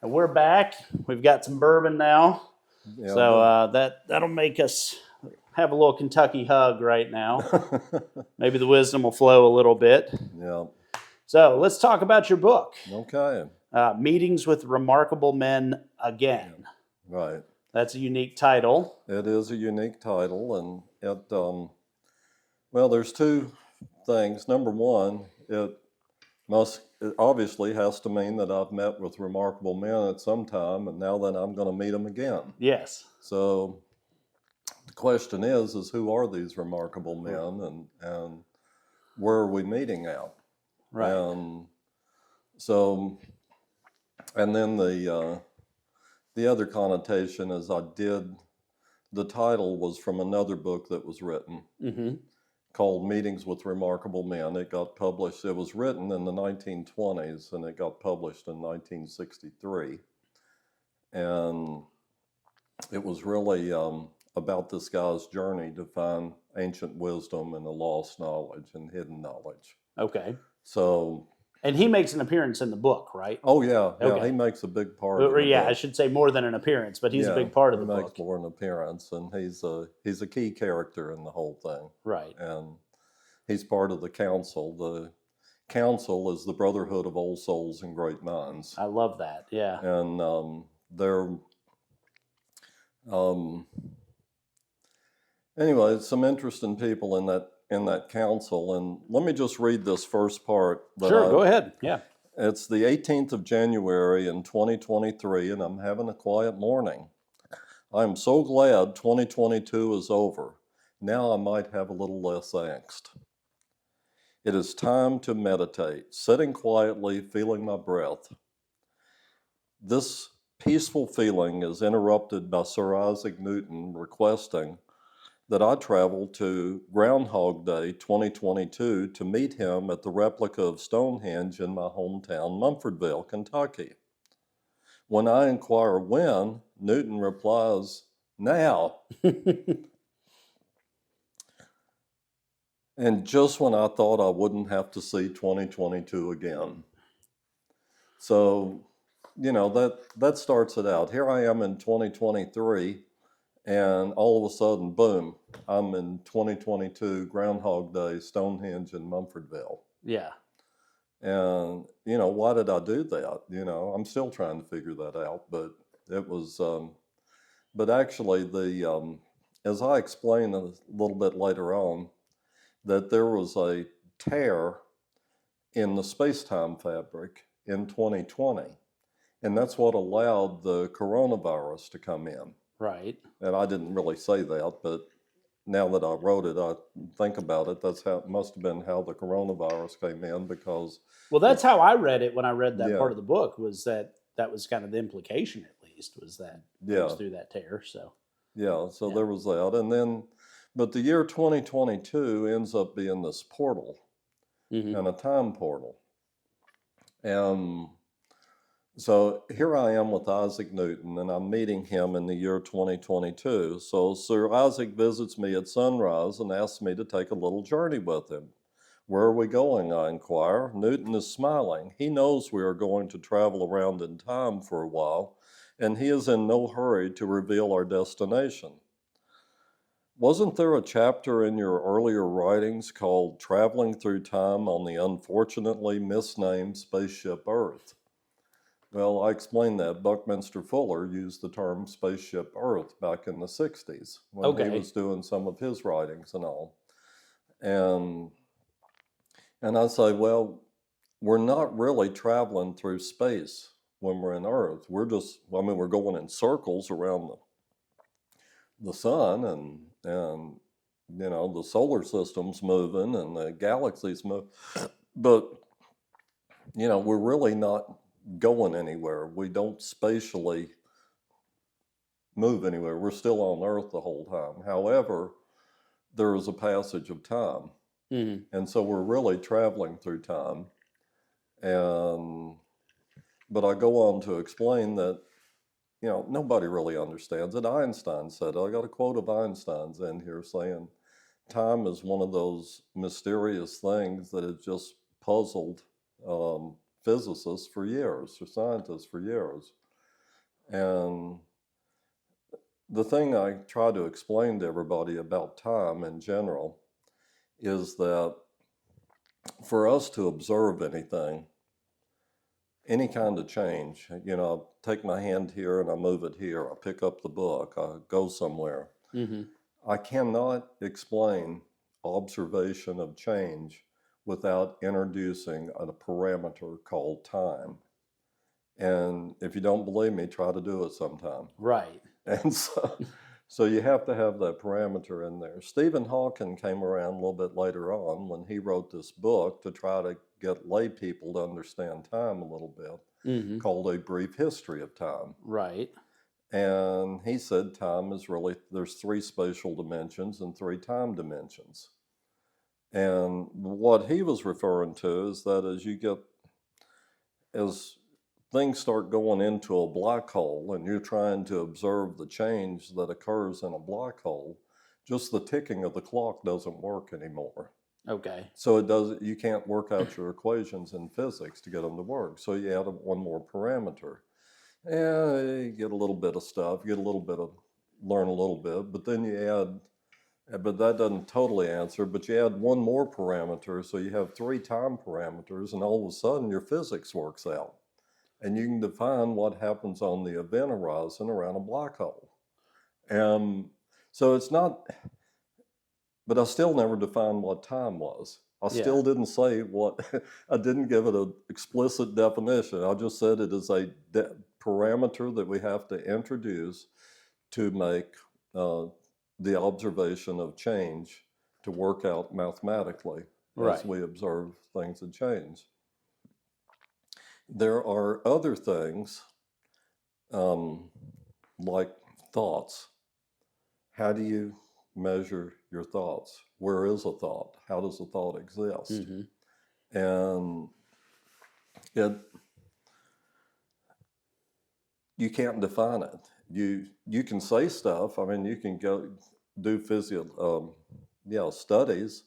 And we're back. We've got some bourbon now. Yeah, So that'll make us have a little Kentucky hug right now. Maybe the wisdom will flow a little bit. Yeah. So let's talk about your book. Okay. Meetings with Remarkable Men Again. Right. That's a unique title. It is a unique title, and well, there's two things. Number one, it obviously has to mean that I've met with remarkable men at some time, and now that I'm going to meet them again. Yes. So the question is who are these remarkable men, and where are we meeting at? Right. So, and then the other connotation is the title was from another book that was written called Meetings with Remarkable Men. It got published, it was written in the 1920s and it got published in 1963. And it was really about this guy's journey to find ancient wisdom and the lost knowledge and hidden knowledge. Okay. So... And he makes an appearance in the book, right? Oh, yeah. Okay. He makes a big part of it. Yeah, I should say more than an appearance, but he's a big part of the book. He makes more an appearance, and he's a key character in the whole thing. Right. And he's part of the council. The council is the Brotherhood of Old Souls and Great Minds. I love that, yeah. And they're... anyway, some interesting people in that council, and let me just read this first part. Sure, go ahead. Yeah. It's the 18th of January in 2023, and I'm having a quiet morning. I'm so glad 2022 is over. Now I might have a little less angst. It is time to meditate, sitting quietly, feeling my breath. This peaceful feeling is interrupted by Sir Isaac Newton requesting that I traveled to Groundhog Day 2022 to meet him at the replica of Stonehenge in my hometown, Mumfordville, Kentucky. When I inquire when, Newton replies, now. And just when I thought I wouldn't have to see 2022 again. So, that starts it out. Here I am in 2023. And all of a sudden, boom, I'm in 2022, Groundhog Day, Stonehenge in Mumfordville. Yeah. And, why did I do that? I'm still trying to figure that out, but it was, but actually as I explain a little bit later on, that there was a tear in the space-time fabric in 2020. And that's what allowed the coronavirus to come in. Right. And I didn't really say that, but now that I wrote it, I think about it. That's how it must have been how the coronavirus came in, because... Well, that's how I read it when I read that part of the book, was that was kind of the implication, at least, was that it was through that tear. So there was that. And then, but the year 2022 ends up being this portal and a time portal. And so here I am with Isaac Newton, and I'm meeting him in the year 2022. So Sir Isaac visits me at sunrise and asks me to take a little journey with him. Where are we going, I inquire. Newton is smiling. He knows we are going to travel around in time for a while, and he is in no hurry to reveal our destination. Wasn't there a chapter in your earlier writings called Traveling Through Time on the Unfortunately Misnamed Spaceship Earth? Well, I explained that. Buckminster Fuller used the term Spaceship Earth back in the 60s when he was doing some of his writings and all. And I say, well, we're not really traveling through space when we're in Earth. We're going in circles around the sun and the solar system's moving and the galaxies move. But, we're really not going anywhere. We don't spatially move anywhere. We're still on Earth the whole time. However, there is a passage of time. And so we're really traveling through time. But I go on to explain that, nobody really understands it. Einstein said it. I got a quote of Einstein's in here saying, time is one of those mysterious things that has just puzzled physicists for years, or scientists for years. And the thing I try to explain to everybody about time in general is that for us to observe anything, any kind of change, you know, I take my hand here and I move it here, I pick up the book, I go somewhere. Mm-hmm. I cannot explain observation of change without introducing a parameter called time. And if you don't believe me, try to do it sometime. Right. And so you have to have that parameter in there. Stephen Hawking came around a little bit later on when he wrote this book to try to get lay people to understand time a little bit, called A Brief History of Time. Right. And he said time is really, there's 3 spatial dimensions and 3 time dimensions. And what he was referring to is that as things start going into a black hole and you're trying to observe the change that occurs in a black hole, just the ticking of the clock doesn't work anymore. Okay. So you can't work out your equations in physics to get them to work. So you add one more parameter. Yeah, you get a little bit of stuff, learn a little bit, but then you add, but that doesn't totally answer, but you add one more parameter, so you have 3 time parameters, and all of a sudden your physics works out. And you can define what happens on the event horizon around a black hole. And so it's not, but I still never defined what time was. I still didn't say I didn't give it an explicit definition. I just said it is a parameter that we have to introduce to make the observation of change to work out mathematically as we observe things that change. There are other things like thoughts. How do you measure your thoughts? Where is a thought? How does a thought exist? Mm-hmm. And you can't define it. You can say stuff. I mean, you can go do studies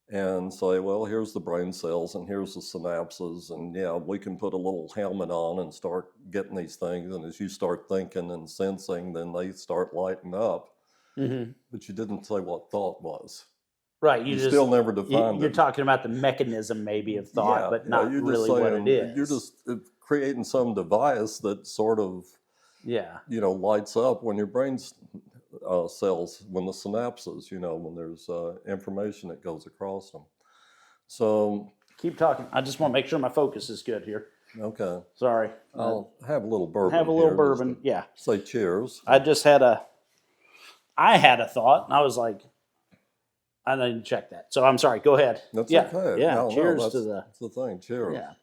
and say, well, here's the brain cells and here's the synapses, and we can put a little helmet on and start getting these things, and as you start thinking and sensing, then they start lighting up. Mm-hmm. But you didn't say what thought was. Right. You still never defined it. You're talking about the mechanism maybe of thought, but not really what it is. You're just creating some device that sort of lights up when your brain's cells, when the synapses, when there's information that goes across them. So keep talking. I just want to make sure my focus is good here. Okay. Sorry. I'll have a little bourbon. Have a little bourbon. Yeah. Say cheers. I had a thought, and I was like, I didn't check that. So I'm sorry. Go ahead. That's okay. Yeah. Cheers to that's the thing. Cheers. Yeah.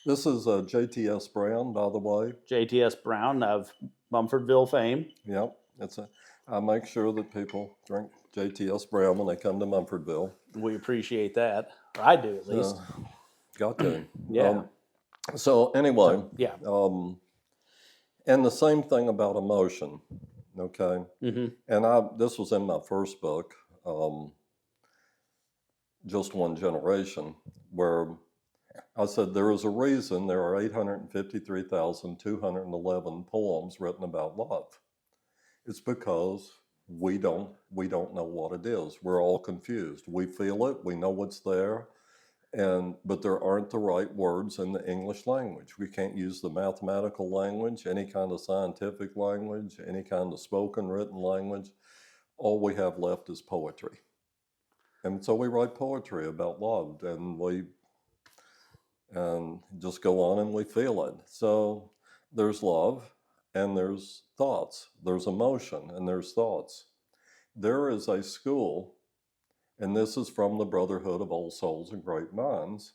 This is JTS Brown, by the way. JTS Brown of Mumfordville fame. Yep. I make sure that people drink JTS Brown when they come to Mumfordville. We appreciate that. Or I do, at least. Got to. Yeah. So anyway. And the same thing about emotion. Okay. Mm-hmm. And this was in my first book, Just One Generation, where I said there is a reason there are 853,211 poems written about love. It's because we don't know what it is. We're all confused. We feel it. We know what's there, but there aren't the right words in the English language. We can't use the mathematical language, any kind of scientific language, any kind of spoken, written language. All we have left is poetry. And so we write poetry about love, and just go on and we feel it. So there's love, and there's thoughts. There's emotion, and there's thoughts. There is a school, and this is from the Brotherhood of Old Souls and Great Minds,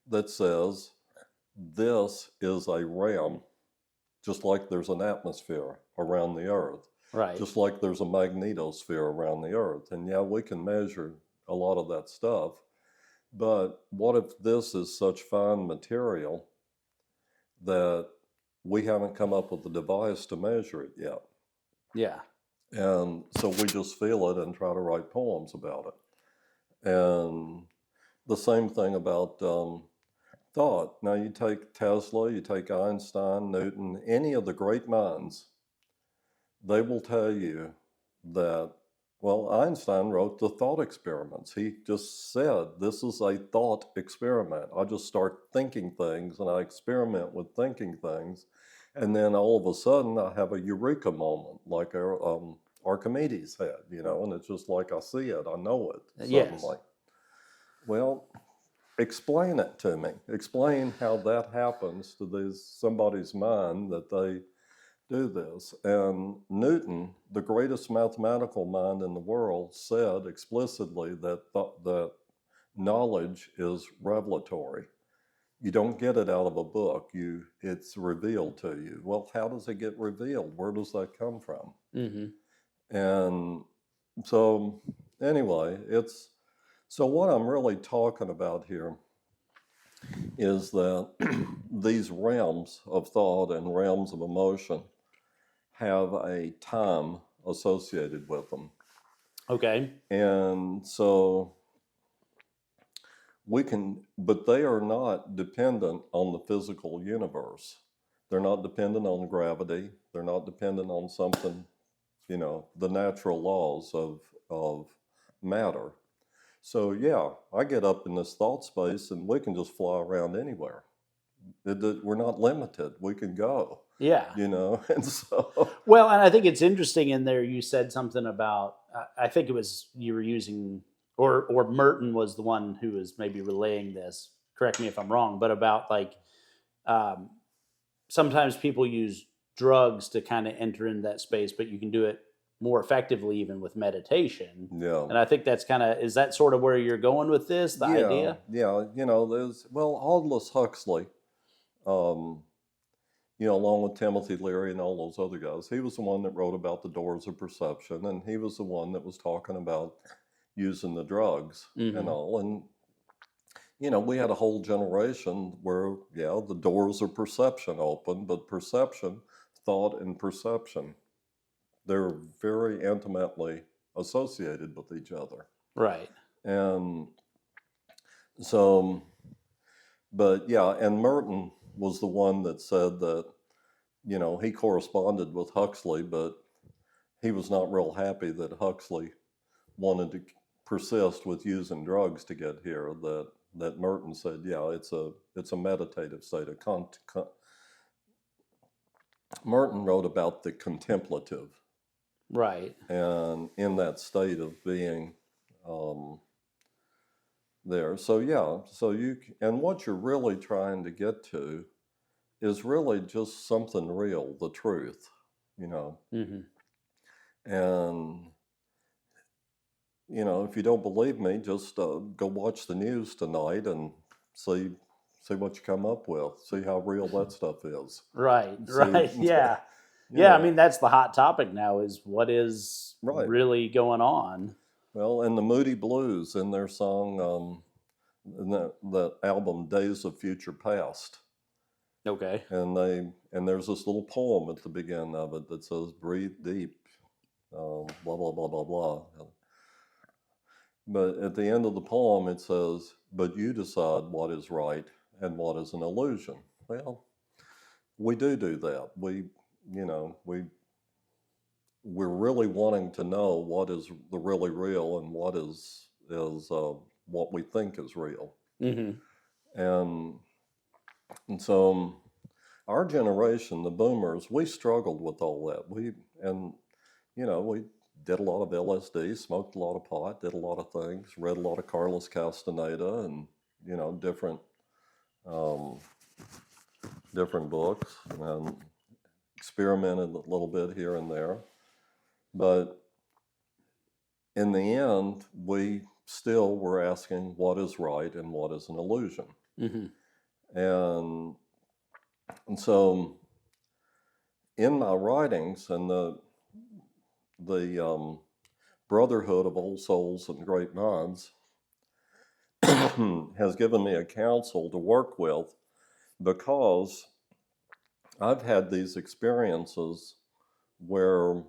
that says this is a realm, just like there's an atmosphere around the earth. Right. Just like there's a magnetosphere around the earth. And we can measure a lot of that stuff. But what if this is such fine material that we haven't come up with a device to measure it yet? Yeah. And so we just feel it and try to write poems about it. And the same thing about thought. Now you take Tesla, you take Einstein, Newton, any of the great minds, they will tell you that, well, Einstein wrote the thought experiments. He just said, this is a thought experiment. I just start thinking things and I experiment with thinking things. And then all of a sudden I have a eureka moment like Archimedes had, and it's just like I see it, I know it suddenly. Yes. Well, explain it to me. Explain how that happens to somebody's mind that they do this. And Newton, the greatest mathematical mind in the world, said explicitly that knowledge is revelatory. You don't get it out of a book. It's revealed to you. Well, how does it get revealed? Where does that come from? Mm-hmm. And so, anyway, so what I'm really talking about here is that these realms of thought and realms of emotion have a time associated with them. Okay. And so but they are not dependent on the physical universe. They're not dependent on gravity. They're not dependent on something, the natural laws of matter. So yeah, I get up in this thought space and we can just fly around anywhere. We're not limited. We can go. Yeah. And so. Well, and I think it's interesting in there, you said something about, I think it was you were using, or Merton was the one who was maybe relaying this, correct me if I'm wrong, but about sometimes people use drugs to kind of enter into that space, but you can do it more effectively even with meditation. Yeah. And I think that's is that sort of where you're going with this, the idea? Yeah, Aldous Huxley, along with Timothy Leary and all those other guys, he was the one that wrote about the doors of perception, and he was the one that was talking about using the drugs and all. And, we had a whole generation where, the doors of perception open, but perception, thought and perception, they're very intimately associated with each other. Right. And so, but and Merton was the one that said that, he corresponded with Huxley, but he was not real happy that Huxley wanted to persist with using drugs to get here. That Merton said, it's a meditative state of Merton wrote about the contemplative. Right. And in that state of being there. So, and what you're really trying to get to is really just something real, the truth, And, if you don't believe me, just go watch the news tonight and see what you come up with, see how real that stuff is. Right, right, yeah. I mean, that's the hot topic now, is what is really going on. Well, and the Moody Blues in their song, in that album, Days of Future Past. Okay. And there's this little poem at the beginning of it that says, breathe deep, blah, blah, blah, blah, blah. But at the end of the poem, it says, but you decide what is right and what is an illusion. Well, we do that. We're really wanting to know what is the really real and what is what we think is real. And so our generation, the boomers, we struggled with all that. We did a lot of LSD, smoked a lot of pot, did a lot of things, read a lot of Carlos Castaneda and, different books, and experimented a little bit here and there. But in the end, we still were asking what is right and what is an illusion. And so in my writings and the Brotherhood of Old Souls and Great Minds has given me a counsel to work with, because I've had these experiences where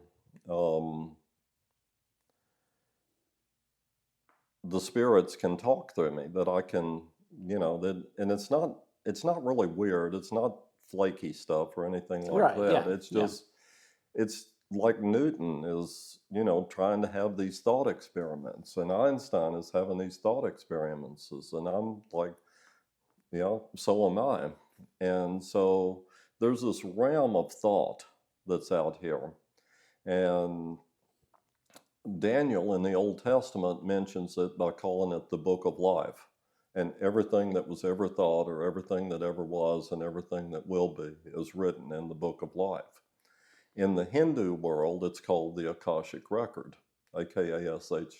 the spirits can talk through me, that I can, and it's not it's not really weird. It's not flaky stuff or anything like Right, that. yeah, It's just, it's like Newton is, trying to have these thought experiments, and Einstein is having these thought experiences, and I'm like, so am I. And so there's this realm of thought that's out here. And Daniel in the Old Testament mentions it by calling it the book of life. And everything that was ever thought, or everything that ever was, and everything that will be is written in the book of life. In the Hindu world, it's called the Akashic Record, Akashik.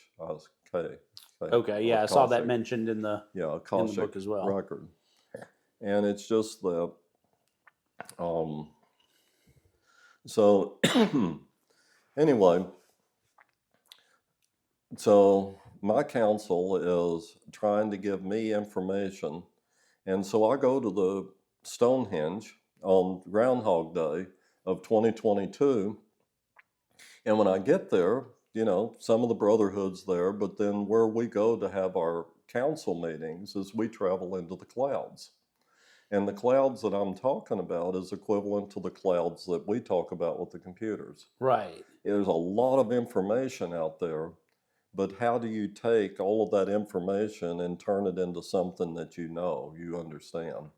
Okay, yeah, I saw that mentioned in the Akashic book as well. Record. And it's just that, so anyway, so my counsel is trying to give me information. And so I go to the Stonehenge on Groundhog Day of 2022. And when I get there, some of the Brotherhood's there, but then where we go to have our council meetings is we travel into the clouds. And the clouds that I'm talking about is equivalent to the clouds that we talk about with the computers. Right. There's a lot of information out there, but how do you take all of that information and turn it into something that you understand?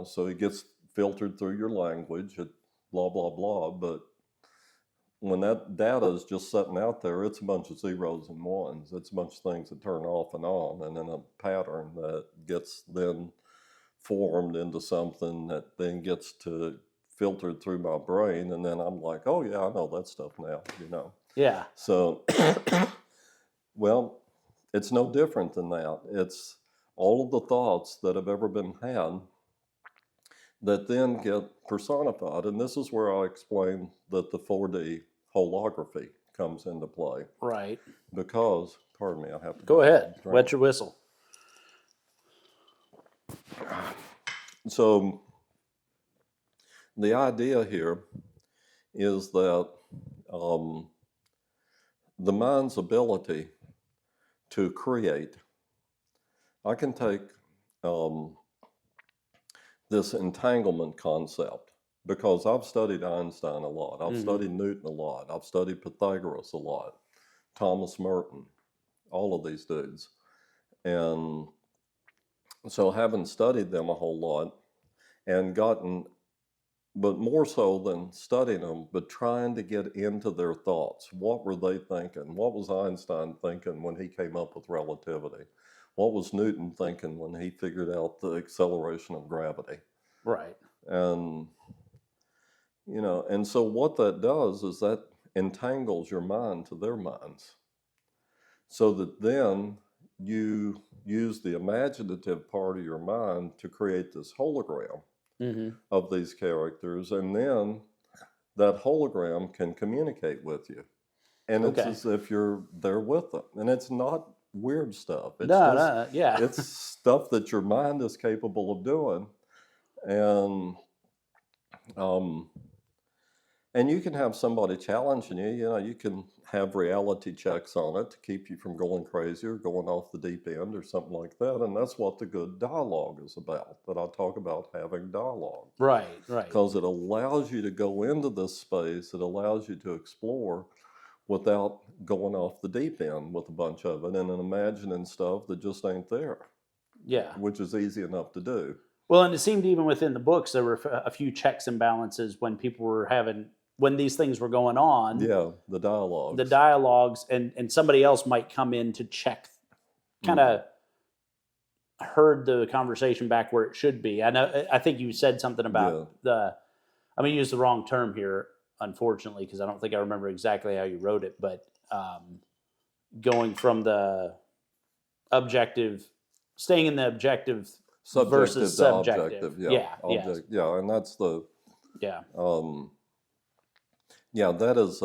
So it gets filtered through your language, blah, blah, blah, but when that data is just sitting out there, it's a bunch of zeros and ones. It's a bunch of things that turn off and on, and then a pattern that gets then formed into something that then gets to filtered through my brain, and then I'm like, oh yeah, I know that stuff now, Yeah. So, well, it's no different than that. It's all of the thoughts that have ever been had that then get personified, and this is where I explain that the 4D holography comes into play. Right. Because, pardon me, I have to go ahead, wet your whistle. So the idea here is that the mind's ability to create, I can take this entanglement concept, because I've studied Einstein a lot, I've studied Newton a lot, I've studied Pythagoras a lot, Thomas Merton, all of these dudes. And so having studied them a whole lot and gotten, but more so than studying them, but trying to get into their thoughts. What were they thinking? What was Einstein thinking when he came up with relativity? What was Newton thinking when he figured out the acceleration of gravity? Right. And, and so what that does is that entangles your mind to their minds, so that then you use the imaginative part of your mind to create this hologram of these characters, and then that hologram can communicate with you. And it's as if you're there with them. And it's not weird stuff. It's it's stuff that your mind is capable of doing. And you can have somebody challenging you. You can have reality checks on it to keep you from going crazy or going off the deep end or something like that. And that's what the good dialogue is about, that I talk about having dialogue. Right. Because it allows you to go into this space. It allows you to explore without going off the deep end with a bunch of it and imagining stuff that just ain't there. Yeah. Which is easy enough to do. Well, and it seemed even within the books, there were a few checks and balances when people were when these things were going on. Yeah, the dialogues. The dialogues, and somebody else might come in to check, kind of heard the conversation back where it should be. I think you said something about I'm going to use the wrong term here, unfortunately, because I don't think I remember exactly how you wrote it, but going from the objective, staying in the objective subjective versus subjective. Objective, yeah, and that's the that is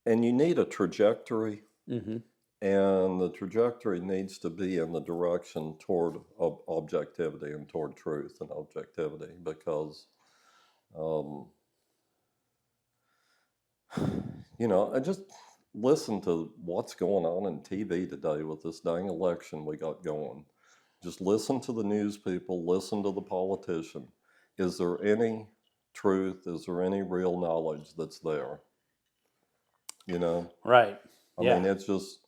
and you need a trajectory, and the trajectory needs to be in the direction toward objectivity and toward truth and objectivity, because I just, listen to what's going on in TV today with this dang election we got going. Just listen to the news people, listen to the politician. Is there any truth? Is there any real knowledge that's there? You know? Right. I mean, it's just,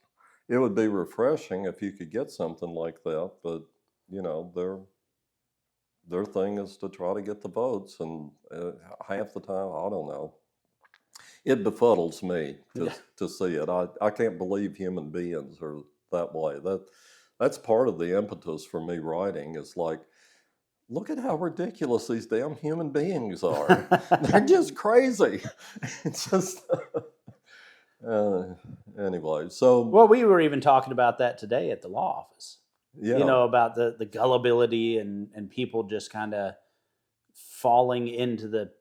it would be refreshing if you could get something like that, but, you know, their thing is to try to get the votes, and half the time, I don't know. It befuddles me to see it. I can't believe human beings are that way. That's part of the impetus for me writing. Is like, look at how ridiculous these damn human beings are. They're just crazy. It's just anyway. So well, we were even talking about that today at the law office. Yeah. You know, about the gullibility and people just kind of falling into the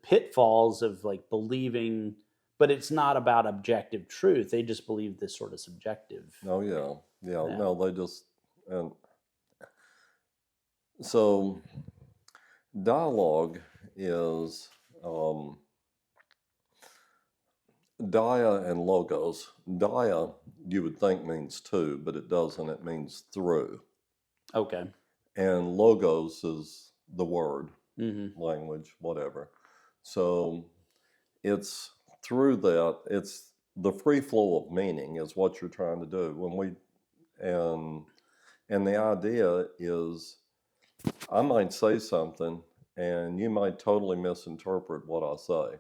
pitfalls of like believing, but it's not about objective truth. They just believe this sort of subjective. Oh yeah. No, they just, and so dialogue is dia and logos. Dia, you would think means to, but it doesn't. It means through. Okay. And logos is the word, language, whatever. So it's through that, it's the free flow of meaning is what you're trying to do. And the idea is, I might say something and you might totally misinterpret what I say.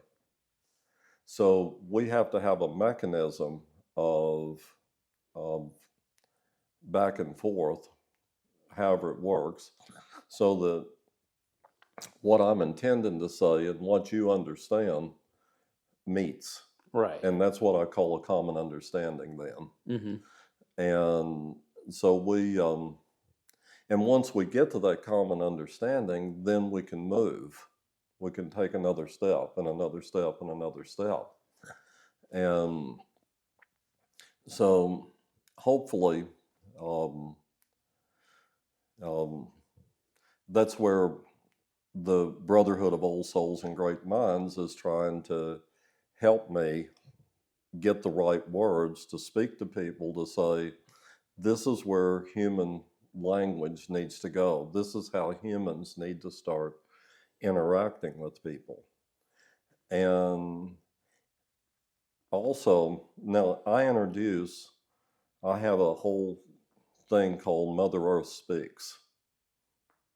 So we have to have a mechanism of back and forth, however it works, so that what I'm intending to say and what you understand meets. Right. And that's what I call a common understanding then. And so and once we get to that common understanding, then we can move. We can take another step and another step and another step. And so hopefully that's where the Brotherhood of Old Souls and Great Minds is trying to help me get the right words to speak to people, to say, this is where human language needs to go. This is how humans need to start interacting with people. And also, now I have a whole thing called Mother Earth Speaks.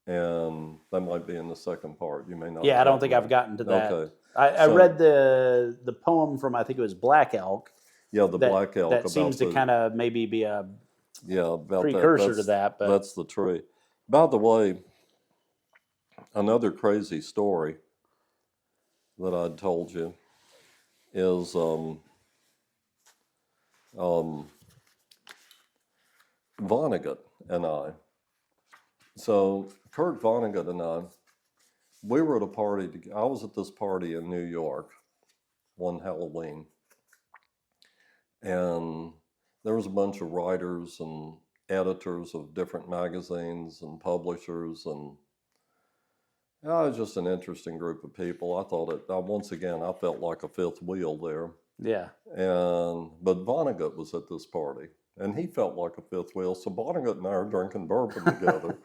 And that might be in the second part. You may not. Yeah, I don't think I've gotten to that. Okay. I read the poem from, I think it was Black Elk. Yeah, the Black Elk. That seems to kind of maybe be a about precursor to that. But that's the tree. By the way, another crazy story that I'd told you is Vonnegut and I. So Kurt Vonnegut and I, we were at a party. I was at this party in New York one Halloween, and there was a bunch of writers and editors of different magazines and publishers, and it was just an interesting group of people. I thought once again, I felt like a fifth wheel there. Yeah. But Vonnegut was at this party, and he felt like a fifth wheel. So Vonnegut and I are drinking bourbon together.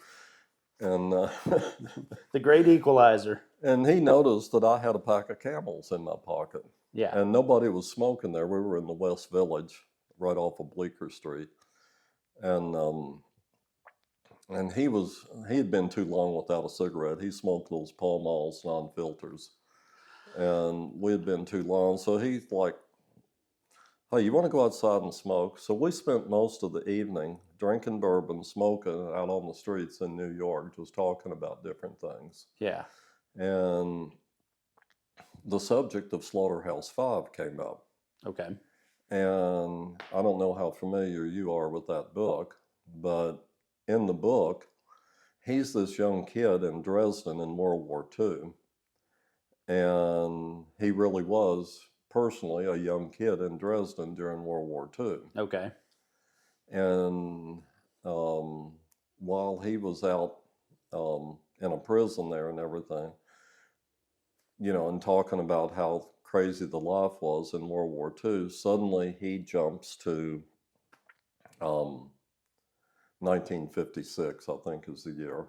And the great equalizer. And he noticed that I had a pack of Camels in my pocket. Yeah. And nobody was smoking there. We were in the West Village, right off of Bleecker Street. And he had been too long without a cigarette. He smoked those Pall Malls non-filters. And we had been too long. So he's like, hey, you want to go outside and smoke? So we spent most of the evening drinking bourbon, smoking out on the streets in New York, just talking about different things. Yeah. And the subject of Slaughterhouse-Five came up. Okay. And I don't know how familiar you are with that book, but in the book, he's this young kid in Dresden in World War II. And he really was personally a young kid in Dresden during World War II. Okay. And while he was out in a prison there and everything, and talking about how crazy the life was in World War II, suddenly he jumps to 1956, I think is the year.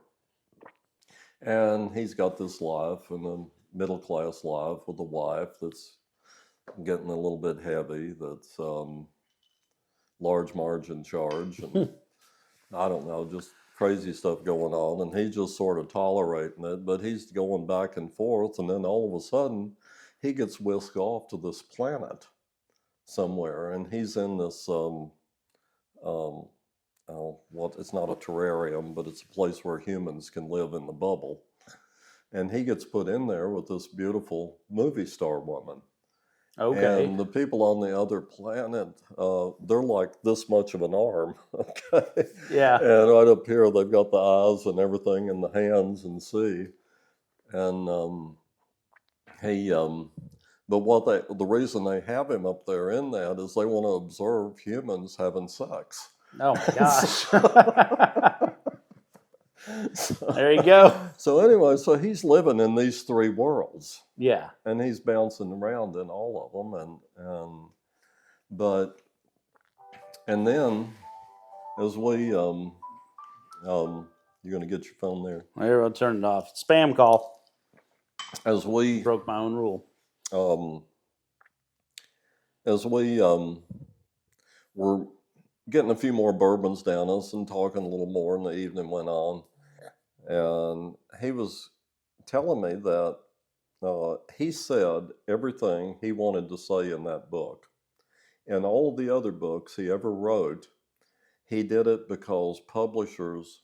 And he's got this life, and a middle-class life with a wife that's getting a little bit heavy, that's large margin charge, and I don't know, just crazy stuff going on, and he's just sort of tolerating it, but he's going back and forth, and then all of a sudden, he gets whisked off to this planet somewhere, and he's in this, it's not a terrarium, but it's a place where humans can live in the bubble, and he gets put in there with this beautiful movie star woman. Okay. And the people on the other planet, they're like this much of an arm, okay? Yeah. And right up here, they've got the eyes and everything, and the hands and see. And but the reason they have him up there in that is they want to observe humans having sex. Oh my gosh. There you go. So anyway, so he's living in these three worlds. Yeah. And he's bouncing around in all of them, and then as we you're gonna get your phone there. Here, I'll turn it off. Spam call. As we broke my own rule. As we were getting a few more bourbons down us and talking a little more, and the evening went on, and he was telling me that he said everything he wanted to say in that book. And all of the other books he ever wrote, he did it because publishers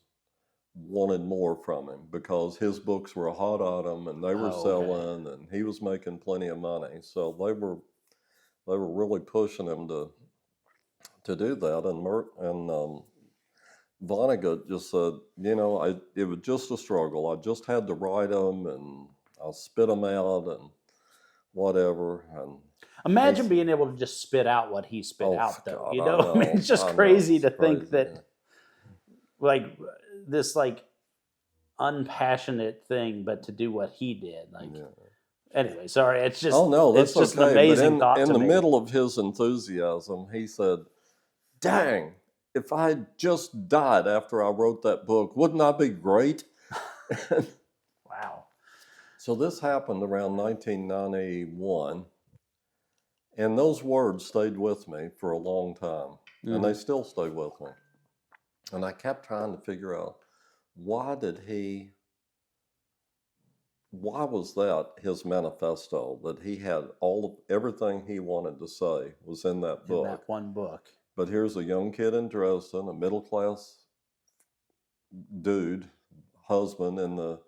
wanted more from him, because his books were a hot item and they were selling, and he was making plenty of money. So they were really pushing him to do that. And Vonnegut just said, it was just a struggle. I just had to write them, and I'll spit them out and whatever. And imagine being able to just spit out what he spit out, though. God, I mean, it's just crazy to think that, like, this like unpassionate thing, but to do what he did, like. Yeah. Anyway, sorry. It's just that's just okay. an amazing thought to me. In the middle of his enthusiasm, he said, "Dang, if I had just died after I wrote that book, wouldn't that be great?" Wow. So this happened around 1991, and those words stayed with me for a long time, and they still stay with me. And I kept trying to figure out, why was that his manifesto, that he had everything he wanted to say was in that book? In that one book. But here's a young kid in Dresden, a middle-class dude, husband in the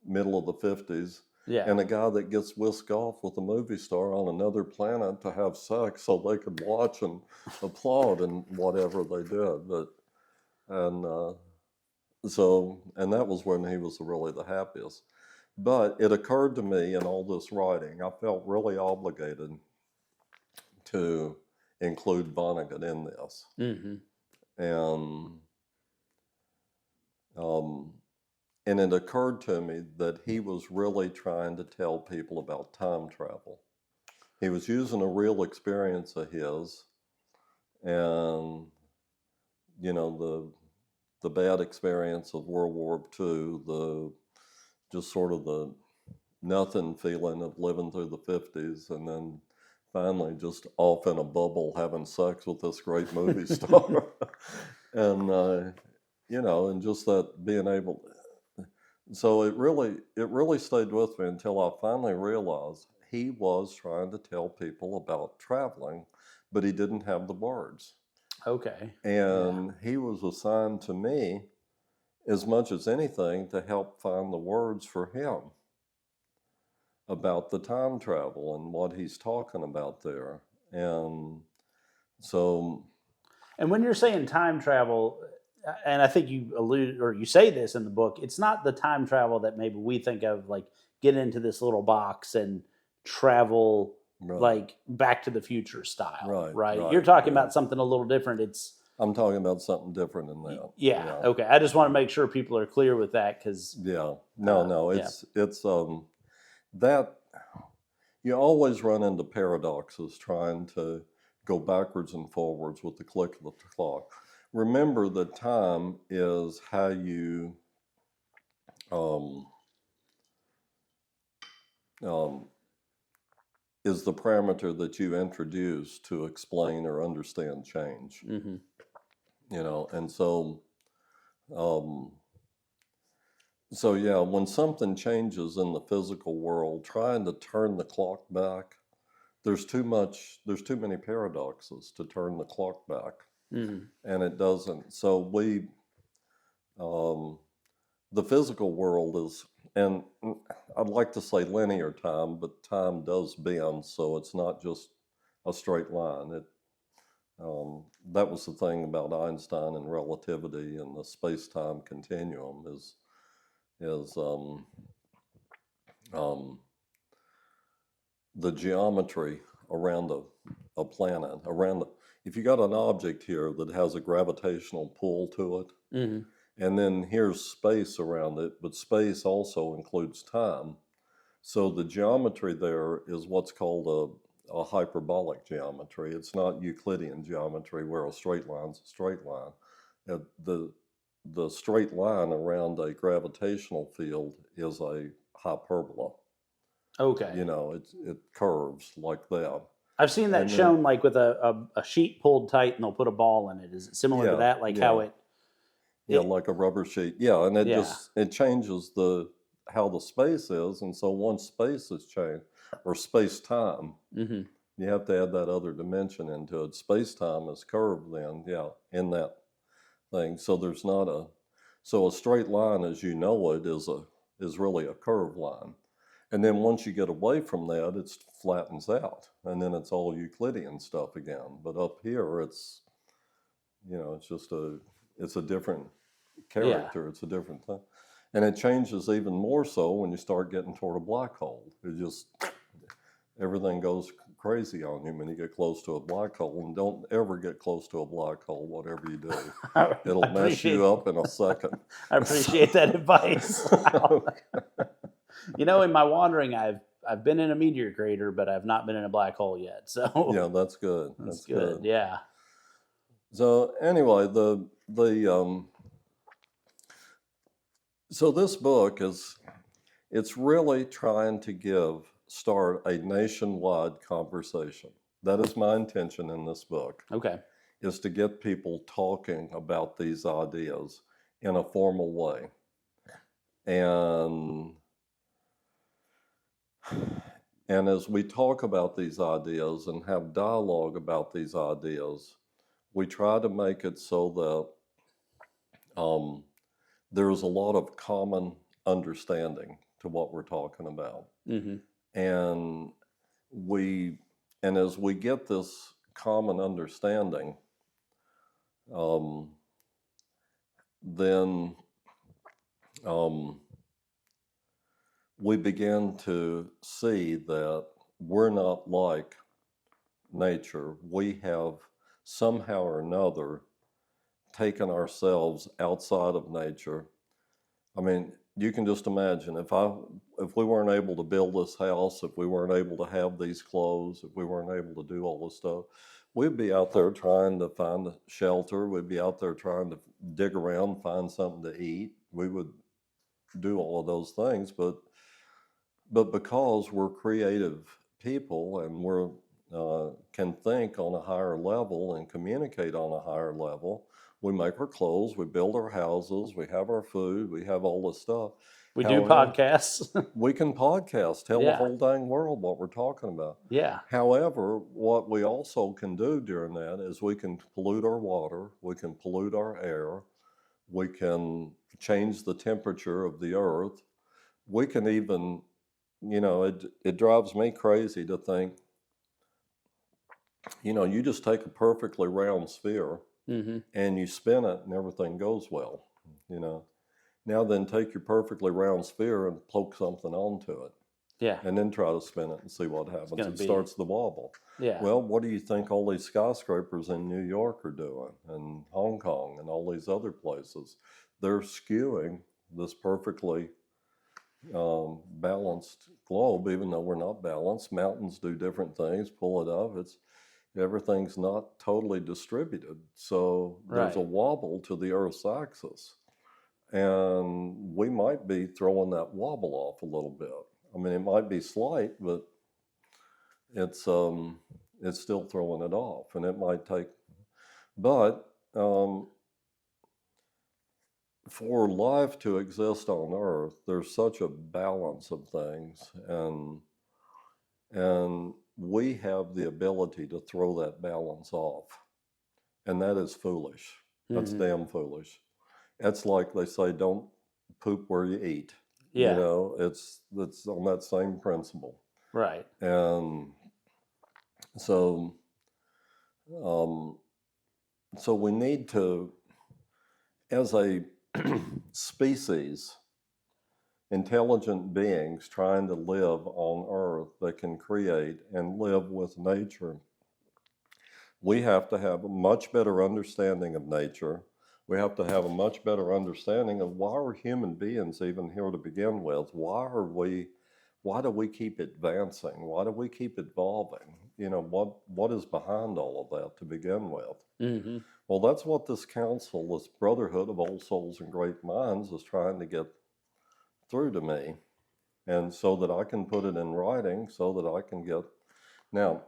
middle of the 50s, and a guy that gets whisked off with a movie star on another planet to have sex so they could watch and applaud and whatever they did. And that was when he was really the happiest. But it occurred to me in all this writing, I felt really obligated to include Vonnegut in this. And it occurred to me that he was really trying to tell people about time travel. He was using a real experience of his, and the bad experience of World War II, just sort of the nothing feeling of living through the 50s, and then finally just off in a bubble having sex with this great movie star. And just that being able. So it really stayed with me until I finally realized he was trying to tell people about traveling, but he didn't have the words. Okay. And he was assigned to me, as much as anything, to help find the words for him about the time travel and what he's talking about there. And so. And when you're saying time travel, and I think you allude, or you say this in the book, it's not the time travel that maybe we think of, like get into this little box and travel like Back to the Future style, right? You're talking about something a little different. I'm talking about something different than that. Yeah. Okay. I just want to make sure people are clear with that, because it's that you always run into paradoxes trying to go backwards and forwards with the click of the clock. Remember that time is how you is the parameter that you introduce to explain or understand change. Mm-hmm. You know, and so yeah, when something changes in the physical world, trying to turn the clock back, there's too many paradoxes to turn the clock back. Mm-hmm. And it doesn't. So the physical world is, and I'd like to say linear time, but time does bend, so it's not just a straight line. That was the thing about Einstein and relativity and the space-time continuum is the geometry around a planet. If you got an object here that has a gravitational pull to it, mm-hmm. and then here's space around it, but space also includes time. So the geometry there is what's called a hyperbolic geometry. It's not Euclidean geometry where a straight line's a straight line. The straight line around a gravitational field is a hyperbola. Okay. You know, it curves like that. I've seen that shown like with a sheet pulled tight and they'll put a ball in it. Is it similar to that? Like how it... Yeah, like a rubber sheet. Yeah, and it changes how the space is, and so once space is changed, or space-time, mm-hmm. you have to add that other dimension into it. Space-time is curved then, in that thing. So there's not a straight line as you know it is really a curved line. And then once you get away from that, it flattens out, and then it's all Euclidean stuff again. But up here, it's it's a different character. Yeah. It's a different thing. And it changes even more so when you start getting toward a black hole. Everything goes crazy on you when you get close to a black hole. And don't ever get close to a black hole, whatever you do. It'll mess you up in a second. I appreciate that advice. You know, in my wandering, I've been in a meteor crater, but I've not been in a black hole yet. So yeah, that's good. That's good. Yeah. So anyway, so this book it's really trying to start a nationwide conversation. That is my intention in this book. Okay. Is to get people talking about these ideas in a formal way. And as we talk about these ideas and have dialogue about these ideas, we try to make it so that there's a lot of common understanding to what we're talking about. Mm-hmm. And as we get this common understanding, then we begin to see that we're not like nature. We have somehow or another taken ourselves outside of nature. I mean, you can just imagine if we weren't able to build this house, if we weren't able to have these clothes, if we weren't able to do all this stuff, we'd be out there trying to find shelter. We'd be out there trying to dig around, find something to eat. We would do all of those things, but because we're creative people and we're can think on a higher level and communicate on a higher level, we make our clothes, we build our houses, we have our food, we have all this stuff. We do podcasts. We can podcast, tell the whole dang world what we're talking about. Yeah. However, what we also can do during that is we can pollute our water, we can pollute our air, we can change the temperature of the earth. We can even, it drives me crazy to think, you just take a perfectly round sphere mm-hmm. and you spin it and everything goes well, Now then take your perfectly round sphere and poke something onto it. Yeah. And then try to spin it and see what happens. It starts to wobble. Yeah. Well, what do you think all these skyscrapers in New York are doing, and Hong Kong and all these other places? They're skewing this perfectly balanced globe, even though we're not balanced. Mountains do different things, pull it up. Everything's not totally distributed. So there's a wobble to the Earth's axis. And we might be throwing that wobble off a little bit. I mean, it might be slight, but it's still throwing it off. And it might take, but for life to exist on Earth, there's such a balance of things, and we have the ability to throw that balance off, and that is foolish. That's damn foolish. It's like they say, don't poop where you eat. Yeah. You know, it's on that same principle. Right. And so we need to, as a species, intelligent beings trying to live on Earth that can create and live with nature, we have to have a much better understanding of nature. We have to have a much better understanding of why are human beings even here to begin with? Why do we keep advancing? Why do we keep evolving? You know, what is behind all of that to begin with? Mm-hmm. Well, that's what this council, this Brotherhood of Old Souls and Great Minds, is trying to get through to me, and so that I can put it in writing, so that I can get. Now,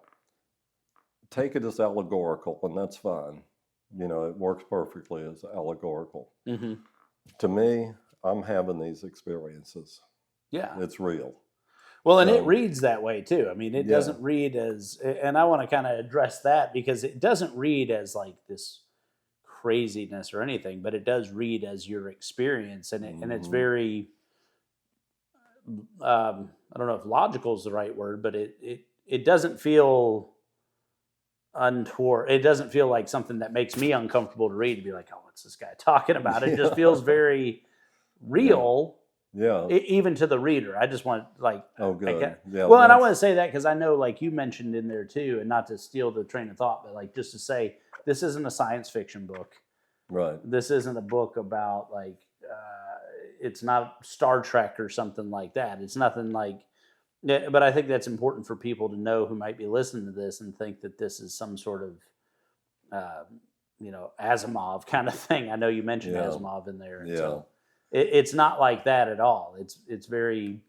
take it as allegorical, and that's fine. You know, it works perfectly as allegorical. Mm-hmm. To me, I'm having these experiences. Yeah. It's real. Well, and it reads that way too. I mean, it doesn't read as, and I want to kind of address that, because it doesn't read as like this craziness or anything, but it does read as your experience, and it's very, I don't know if logical is the right word, but it doesn't feel untoward. It doesn't feel like something that makes me uncomfortable to read, to be like, oh, what's this guy talking about? It just feels very real. Yeah. Even to the reader. I just want, like, oh, good. Well, and I want to say that because I know, like you mentioned in there too, and not to steal the train of thought, but like just to say, this isn't a science fiction book. Right. This isn't a book about like, it's not Star Trek or something like that. It's nothing like, but I think that's important for people to know who might be listening to this and think that this is some sort of, Asimov kind of thing. I know you mentioned Asimov in there. And so it's not like that at all. It's very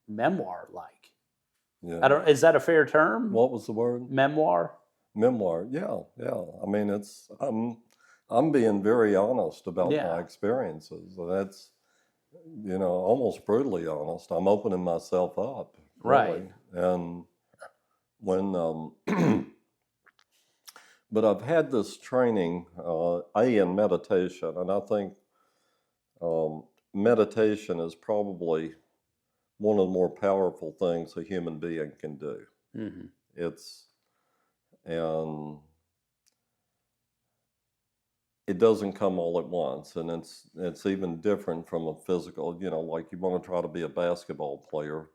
memoir-like. Yeah. Is that a fair term? What was the word? Memoir. Memoir. Yeah. I mean, I'm being very honest about my experiences. That's, almost brutally honest. I'm opening myself up. Really. Right. And when, but I've had this training, in meditation, and I think meditation is probably one of the more powerful things a human being can do. Mm-hmm. And it doesn't come all at once, and it's even different from a physical, like you want to try to be a basketball player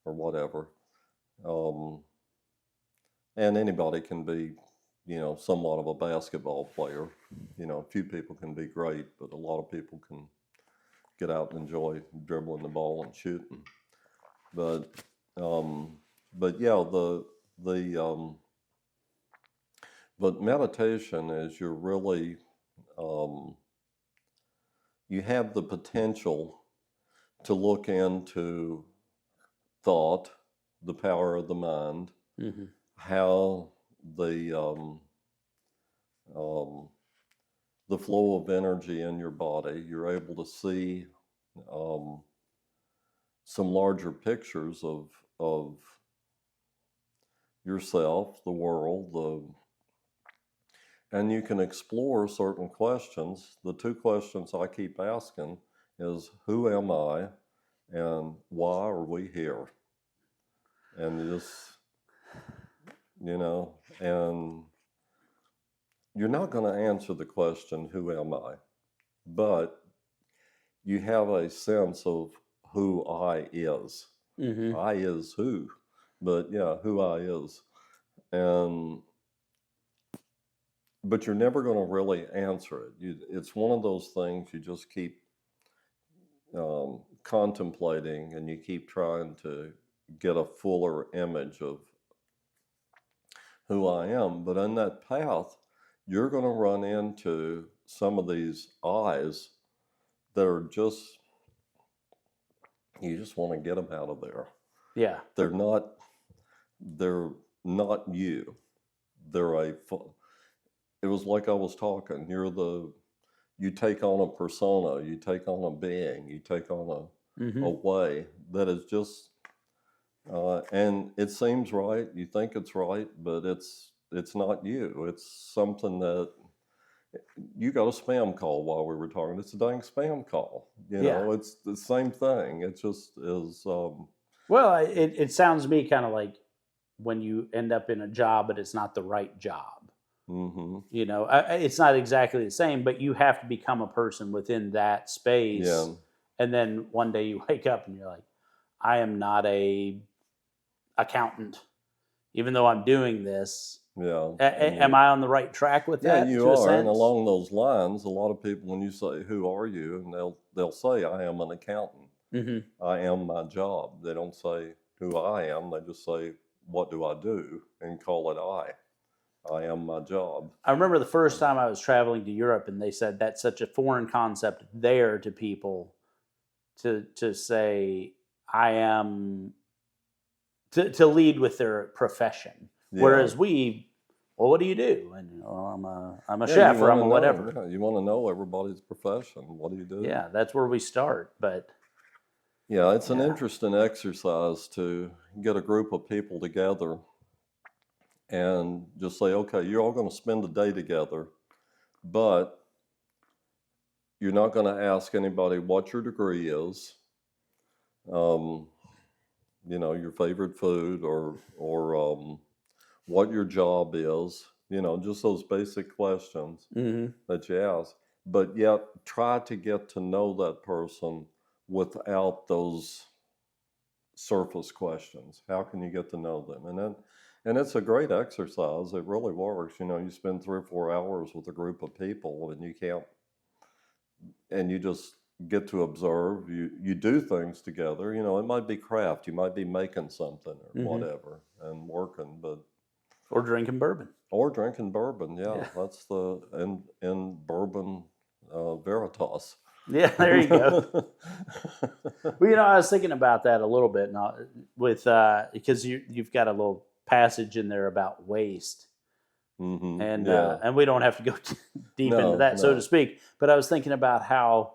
or whatever. And anybody can be, somewhat of a basketball player. A few people can be great, but a lot of people can get out and enjoy dribbling the ball and shooting. But but meditation is you're really, you have the potential to look into thought, the power of the mind, mm-hmm. how the flow of energy in your body, you're able to see some larger pictures of yourself, the world, and you can explore certain questions. The two questions I keep asking is, who am I, and why are we here? And this, and you're not going to answer the question, who am I? But you have a sense of who I is. Mm-hmm. I is who, but who I is. But you're never going to really answer it. It's one of those things you just keep contemplating and you keep trying to get a fuller image of who I am. But in that path, you're going to run into some of these eyes that are just, you just want to get them out of there. Yeah. They're not you. It was like I was talking, you take on a persona, you take on a being, you take on a way that is just, and it seems right, you think it's right, but it's not you. It's something that, you got a spam call while we were talking. It's a dang spam call. You know, it's the same thing. It just is. Well, it sounds to me kind of like when you end up in a job, but it's not the right job. Mm-hmm. You know, it's not exactly the same, but you have to become a person within that space. Yeah. And then one day you wake up and you're like, I am not a accountant, even though I'm doing this. Yeah. Am I on the right track with that? Yeah, you are. And along those lines, a lot of people, when you say, "Who are you?" and they'll say, "I am an accountant. Mm-hmm. I am my job." They don't say who I am. They just say, "What do I do?" and call it I am my job. I remember the first time I was traveling to Europe, and they said that's such a foreign concept there to people to say I am to lead with their profession. Yeah. Whereas what do you do? And I'm a chef or I'm a whatever. Yeah, you want to know everybody's profession. What do you do? Yeah, that's where we start. But yeah, it's an interesting exercise to get a group of people together and just say, okay, you're all going to spend a day together, but you're not going to ask anybody what your degree is, your favorite food or what your job is, just those basic questions that you ask, but yet try to get to know that person without those surface questions. How can you get to know them? And it's a great exercise. It really works. You spend 3 or 4 hours with a group of people and you just get to observe. You do things together. It might be craft. You might be making something or whatever and working, or drinking bourbon. Yeah. That's in bourbon veritas. Yeah, there you go. Well, I was thinking about that a little bit now because you've got a little passage in there about waste, and we don't have to go deep into that, so to speak. But I was thinking about how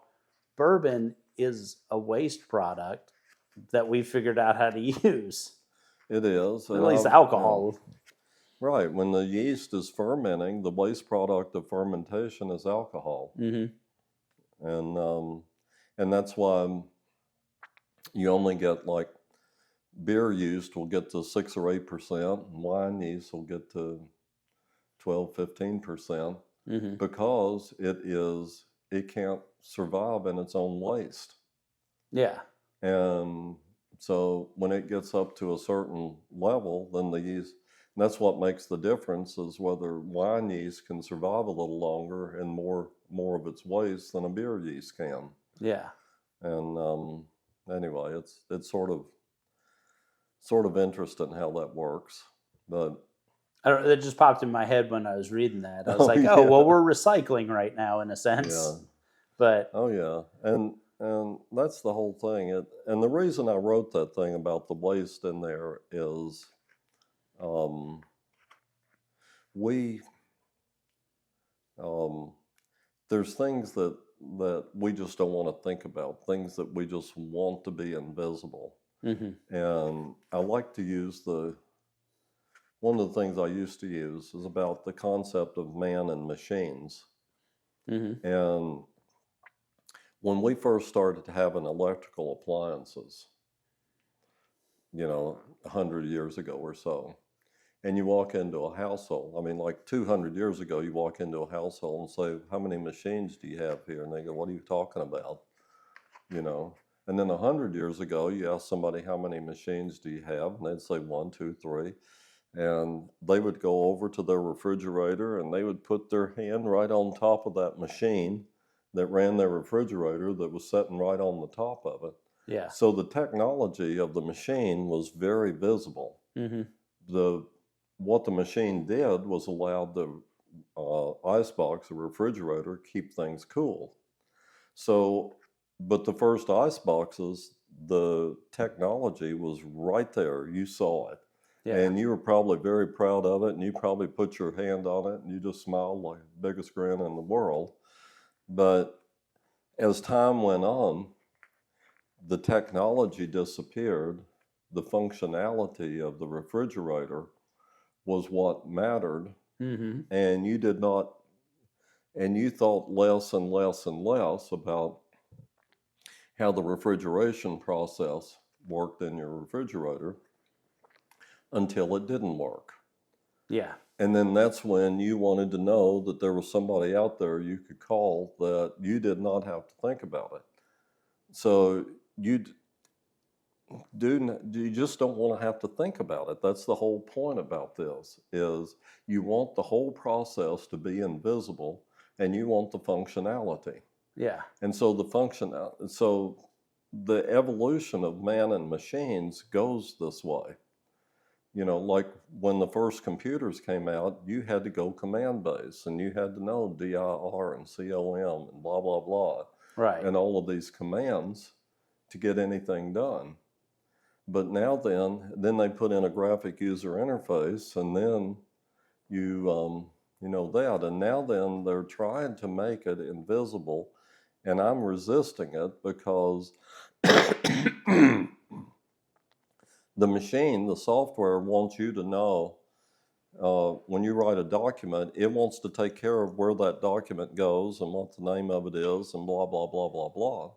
bourbon is a waste product that we figured out how to use. It is, at least alcohol. Right. When the yeast is fermenting, the waste product of fermentation is alcohol. Mm-hmm. And that's why you only get, like, beer yeast will get to 6 or 8%, and wine yeast will get to 12-15%, because it can't survive in its own waste. Yeah. And so when it gets up to a certain level, then the yeast, and that's what makes the difference, is whether wine yeast can survive a little longer and more of its waste than a beer yeast can. Yeah. And anyway, it's sort of interesting how that works. But it just popped in my head when I was reading that. I was well, we're recycling right now in a sense. Yeah. But and that's the whole thing. And the reason I wrote that thing about the waste in there is, there's things that we just don't want to think about, things that we just want to be invisible. And I like to use one of the things I used to use is about the concept of man and machines. And when we first started having electrical appliances, 100 years ago or so, and you walk into a household, like 200 years ago, you walk into a household and say, "How many machines do you have here?" And they go, "What are you talking about?" And then 100 years ago, you ask somebody, "How many machines do you have?" And they'd say 1, 2, 3. And they would go over to their refrigerator and they would put their hand right on top of that machine that ran their refrigerator that was sitting right on the top of it. Yeah. So the technology of the machine was very visible. What the machine did was allowed the icebox, the refrigerator, keep things cool. So, but the first ice boxes, the technology was right there. You saw it. Yeah. And you were probably very proud of it, and you probably put your hand on it, and you just smiled like the biggest grin in the world. But as time went on, the technology disappeared. The functionality of the refrigerator was what mattered, and you did not, and you thought less and less and less about how the refrigeration process worked in your refrigerator until it didn't work. Yeah. And then that's when you wanted to know that there was somebody out there you could call, that you did not have to think about it. So you just don't want to have to think about it. That's the whole point about this, is you want the whole process to be invisible, and you want the functionality. Yeah. And so the evolution of man and machines goes this way. You know, like when the first computers came out, you had to go command base, and you had to know DIR and COM and blah, blah, blah. Right. And all of these commands to get anything done. But now then they put in a graphic user interface, and then you know that. And now then they're trying to make it invisible, and I'm resisting it because the machine, the software, wants you to know when you write a document, it wants to take care of where that document goes and what the name of it is and blah, blah, blah, blah, blah.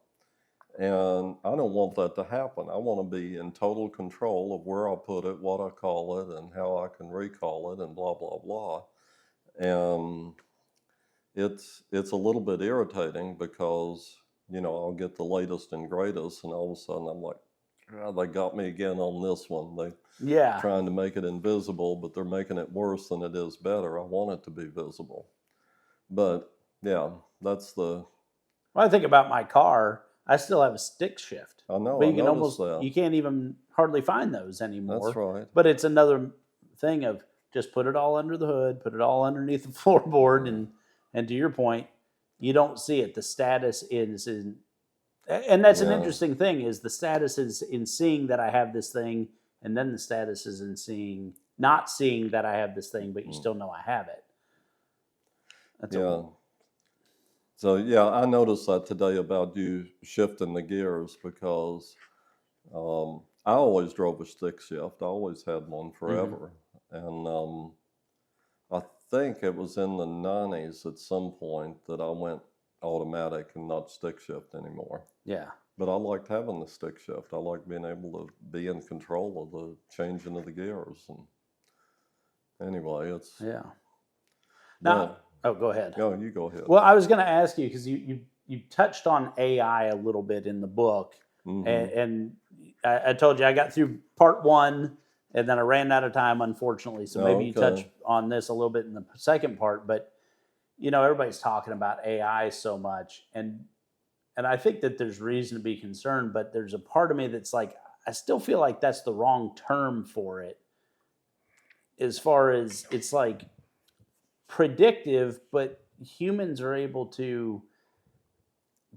And I don't want that to happen. I want to be in total control of where I put it, what I call it, and how I can recall it, and blah, blah, blah. And it's a little bit irritating because, you know, I'll get the latest and greatest, and all of a sudden I'm like, oh, they got me again on this one. They're trying to make it invisible, but they're making it worse than it is better. I want it to be visible. But yeah, that's the... When I think about my car, I still have a stick shift. I know, but you can't even hardly find those anymore. That's right. But it's another thing of just put it all under the hood, put it all underneath the floorboard, and to your point, you don't see it. The status is in... And that's an interesting thing, is the status is in seeing that I have this thing, and then the status is in not seeing that I have this thing, but you still know I have it. That's So I noticed that today about you shifting the gears, because I always drove a stick shift. I always had one forever. And I think it was in the 90s at some point that I went automatic and not stick shift anymore. Yeah. But I liked having the stick shift. I liked being able to be in control of the changing of the gears. And anyway, it's... Yeah. Now, go ahead. No, you go ahead. Well, I was going to ask you, because you touched on AI a little bit in the book. And I told you I got through part 1, and then I ran out of time, unfortunately. So maybe you touch on this a little bit in the second part. But, you know, everybody's talking about AI so much. And I think that there's reason to be concerned. But there's a part of me that's like, I still feel like that's the wrong term for it. As far as it's like predictive, but humans are able to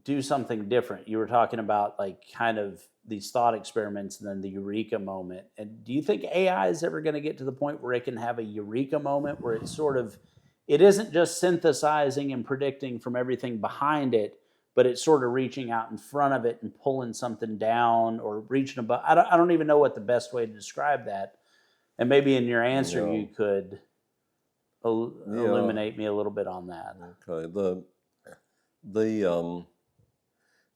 do something different. You were talking about like kind of these thought experiments and then the eureka moment. And do you think AI is ever going to get to the point where it can have a eureka moment where it's sort of, it isn't just synthesizing and predicting from everything behind it, but it's sort of reaching out in front of it and pulling something down or reaching above? I don't even know what the best way to describe that. And maybe in your answer, you could illuminate me a little bit on that. Okay. The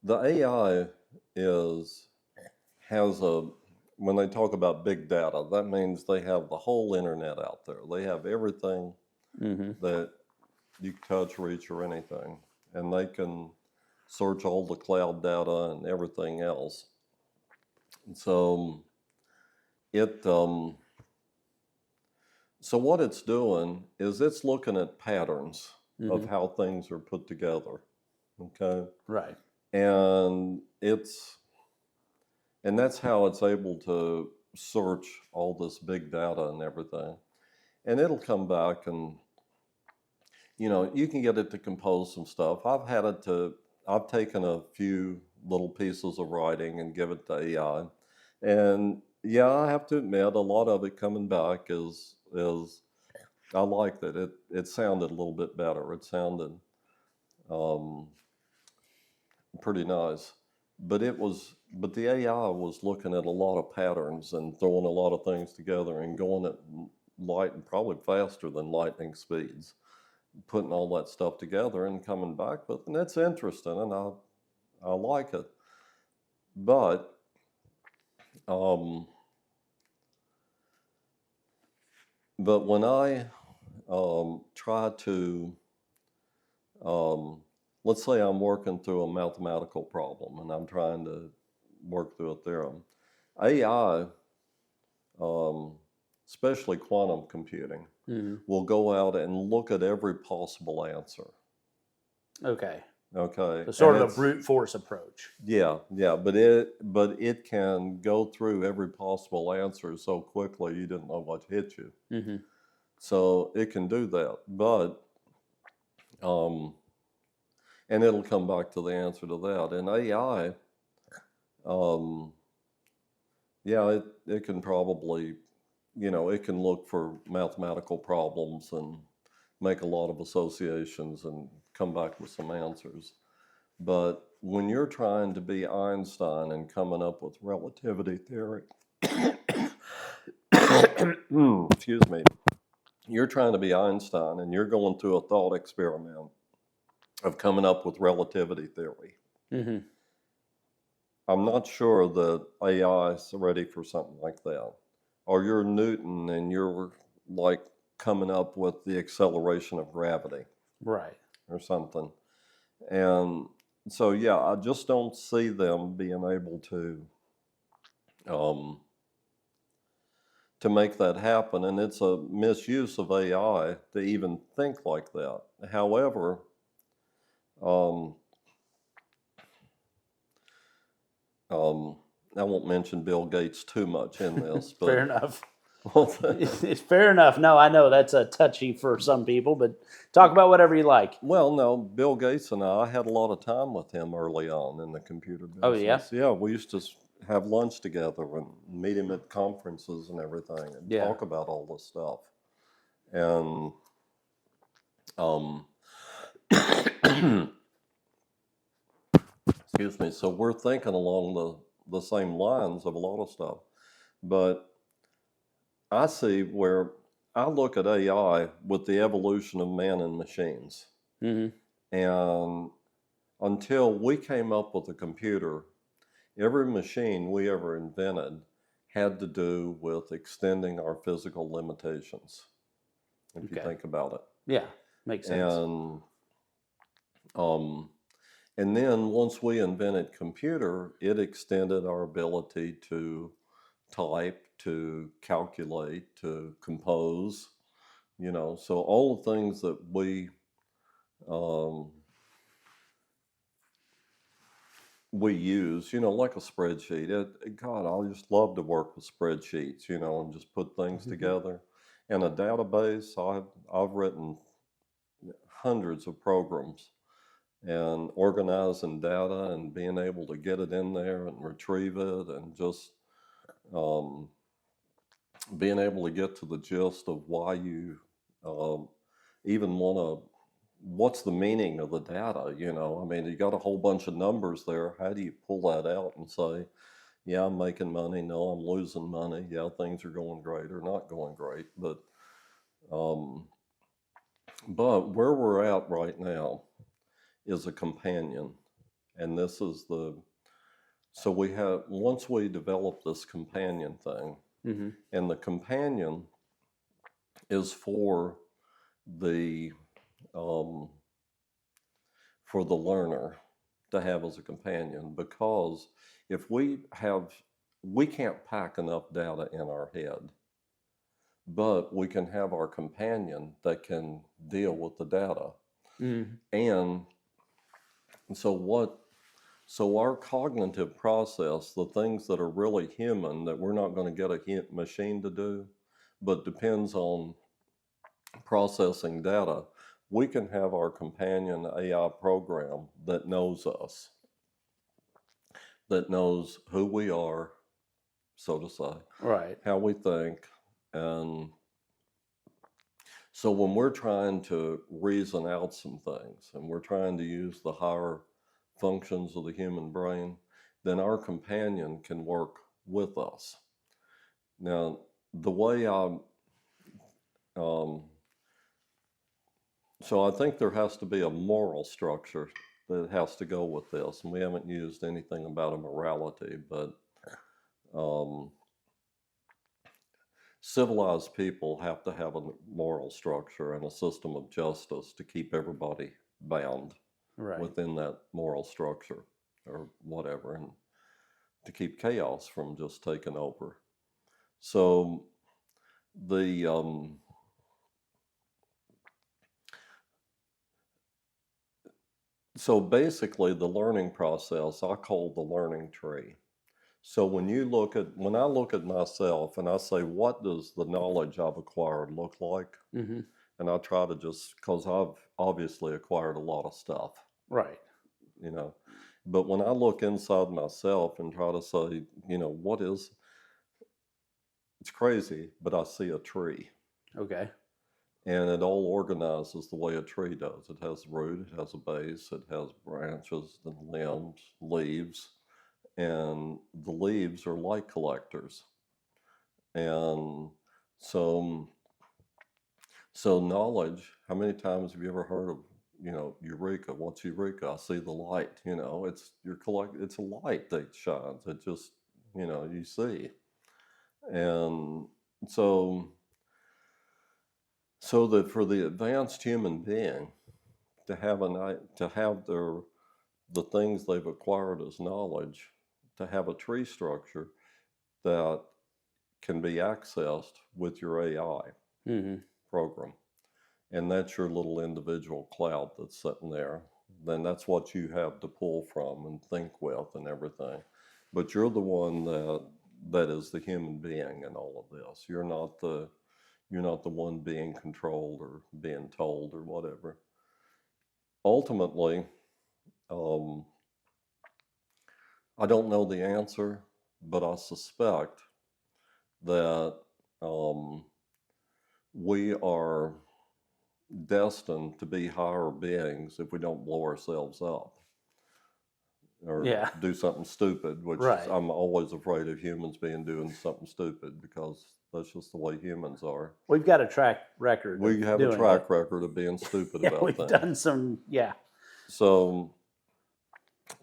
AI has when they talk about big data, that means they have the whole internet out there. They have everything that you can touch, reach, or anything. And they can search all the cloud data and everything else. And so so what it's doing is it's looking at patterns of how things are put together. Okay? Right. And it's And that's how it's able to search all this big data and everything. And it'll come back and, you can get it to compose some stuff. I've taken a few little pieces of writing and give it to AI. And yeah, I have to admit, a lot of it coming back is I liked it. It sounded a little bit better. It sounded pretty nice. But the AI was looking at a lot of patterns and throwing a lot of things together and going at probably faster than lightning speeds, putting all that stuff together and coming back with, and it's interesting, and I like it. But when I try to, let's say I'm working through a mathematical problem and I'm trying to work through a theorem, AI, especially quantum computing, will go out and look at every possible answer. Okay. So sort of a brute force approach. Yeah, but it can go through every possible answer so quickly you didn't know what hit you. Mm-hmm. So it can do that, but and it'll come back to the answer to that. And AI, it can probably, it can look for mathematical problems and make a lot of associations and come back with some answers. But when you're trying to be Einstein and coming up with relativity theory, excuse me, you're trying to be Einstein and you're going through a thought experiment of coming up with relativity theory. Mm-hmm. I'm not sure that AI is ready for something like that. Or you're Newton and you're like coming up with the acceleration of gravity. Right. Or something. And so, yeah, I just don't see them being able to make that happen. And it's a misuse of AI to even think like that. However, I won't mention Bill Gates too much in this. But fair enough. It's fair enough. No, I know that's a touchy for some people, but talk about whatever you like. Well, no, Bill Gates and I had a lot of time with him early on in the computer business. Oh, yeah? Yeah, we used to have lunch together and meet him at conferences and everything and talk about all this stuff. And excuse me, so we're thinking along the same lines of a lot of stuff. But I see where I look at AI with the evolution of man and machines. Mm-hmm. And until we came up with a computer, every machine we ever invented had to do with extending our physical limitations, if you think about it. Yeah, makes sense. And then once we invented computer, it extended our ability to type, to calculate, to compose, so all the things that we use, like a spreadsheet. God, I just love to work with spreadsheets, and just put things together. And a database, I've written hundreds of programs and organizing data and being able to get it in there and retrieve it and just being able to get to the gist of why you even want to, what's the meaning of the data, I mean, you got a whole bunch of numbers there. How do you pull that out and say, yeah, I'm making money, no, I'm losing money, yeah, things are going great or not going great. But where we're at right now is a companion. And this is so we have, once we develop this companion thing, mm-hmm. and the companion is for the learner to have as a companion, because if we can't pack enough data in our head, but we can have our companion that can deal with the data. Mm-hmm. And so So our cognitive process, the things that are really human that we're not going to get a machine to do, but depends on processing data, we can have our companion AI program that knows us, that knows who we are, so to say, right, how we think. And so when we're trying to reason out some things and we're trying to use the higher functions of the human brain, then our companion can work with us. Now, the way so I think there has to be a moral structure that has to go with this. And we haven't used anything about a morality, but civilized people have to have a moral structure and a system of justice to keep everybody bound within that moral structure or whatever, and to keep chaos from just taking over. So so basically the learning process I call the learning tree. So when I look at myself and I say, what does the knowledge I've acquired look like? mm-hmm. And I try to just, because I've obviously acquired a lot of stuff. Right. You know, but when I look inside myself and try to say, you know, it's crazy, but I see a tree. Okay. And it all organizes the way a tree does. It has a root, it has a base, it has branches and limbs, leaves. And the leaves are light collectors. And so knowledge, how many times have you ever heard of, you know, eureka? What's eureka? I see the light, you know, it's a light that shines. It just, you know, you see. And so that for the advanced human being to have the things they've acquired as knowledge, to have a tree structure that can be accessed with your AI program. And that's your little individual cloud that's sitting there. Then that's what you have to pull from and think with and everything. But you're the one that is the human being in all of this. You're not the one being controlled or being told or whatever. Ultimately, I don't know the answer, but I suspect that we are destined to be higher beings if we don't blow ourselves up or do something stupid, which I'm always afraid of humans doing something stupid, because that's just the way humans are. We've got a track record. We have a track record of being stupid about we've things. We've done some, So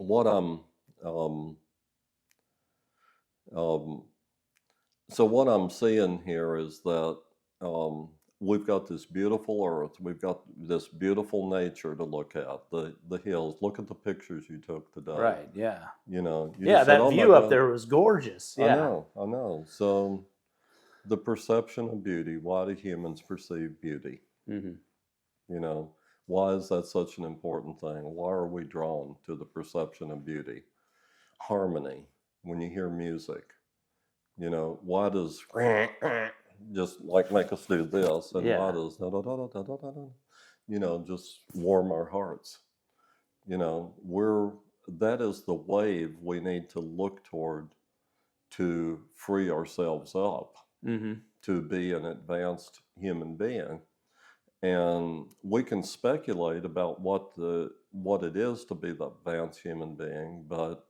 what I'm seeing here is that we've got this beautiful earth. We've got this beautiful nature to look at. The hills. Look at the pictures you took today. Right. Yeah. You know. That view up there was gorgeous. Yeah. I know. So the perception of beauty. Why do humans perceive beauty? Mm-hmm. You know, why is that such an important thing? Why are we drawn to the perception of beauty? Harmony. When you hear music, you know, why does just like make us do this, and why does you know, just warm our hearts? You know, that is the wave we need to look toward to free ourselves up, to be an advanced human being. And we can speculate about what it is to be the advanced human being, but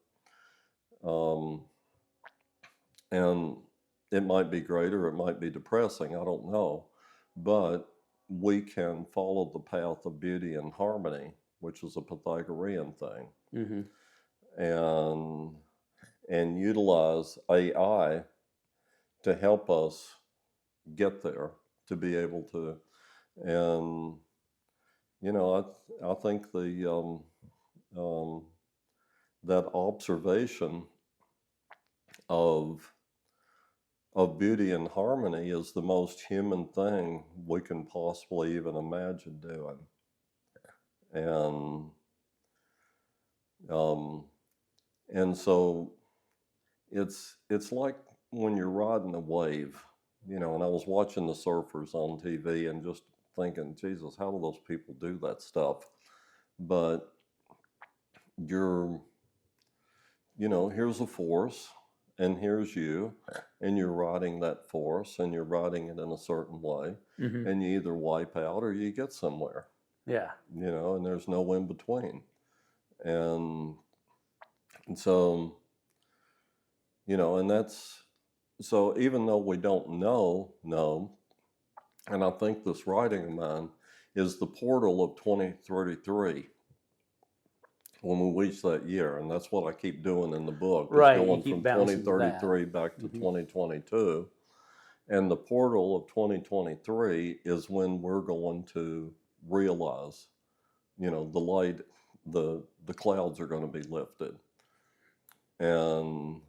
and it might be great or it might be depressing, I don't know. But we can follow the path of beauty and harmony, which is a Pythagorean thing, and utilize AI to help us get there, to be able to. And you know, I think that observation of beauty and harmony is the most human thing we can possibly even imagine doing. And And so it's like when you're riding a wave, you know, and I was watching the surfers on TV and just thinking, Jesus, how do those people do that stuff? But you're, you know, here's a force and here's you, and you're riding that force and you're riding it in a certain way, and you either wipe out or you get somewhere. Yeah. You know, and there's no in between. And so, you know, and that's, so even though we don't know, and I think this writing of mine is the portal of 2033 when we reach that year. And that's what I keep doing in the book. Right. It's going from 2033 back to 2022. And the portal of 2023 is when we're going to realize, you know, the light, the clouds are going to be lifted. And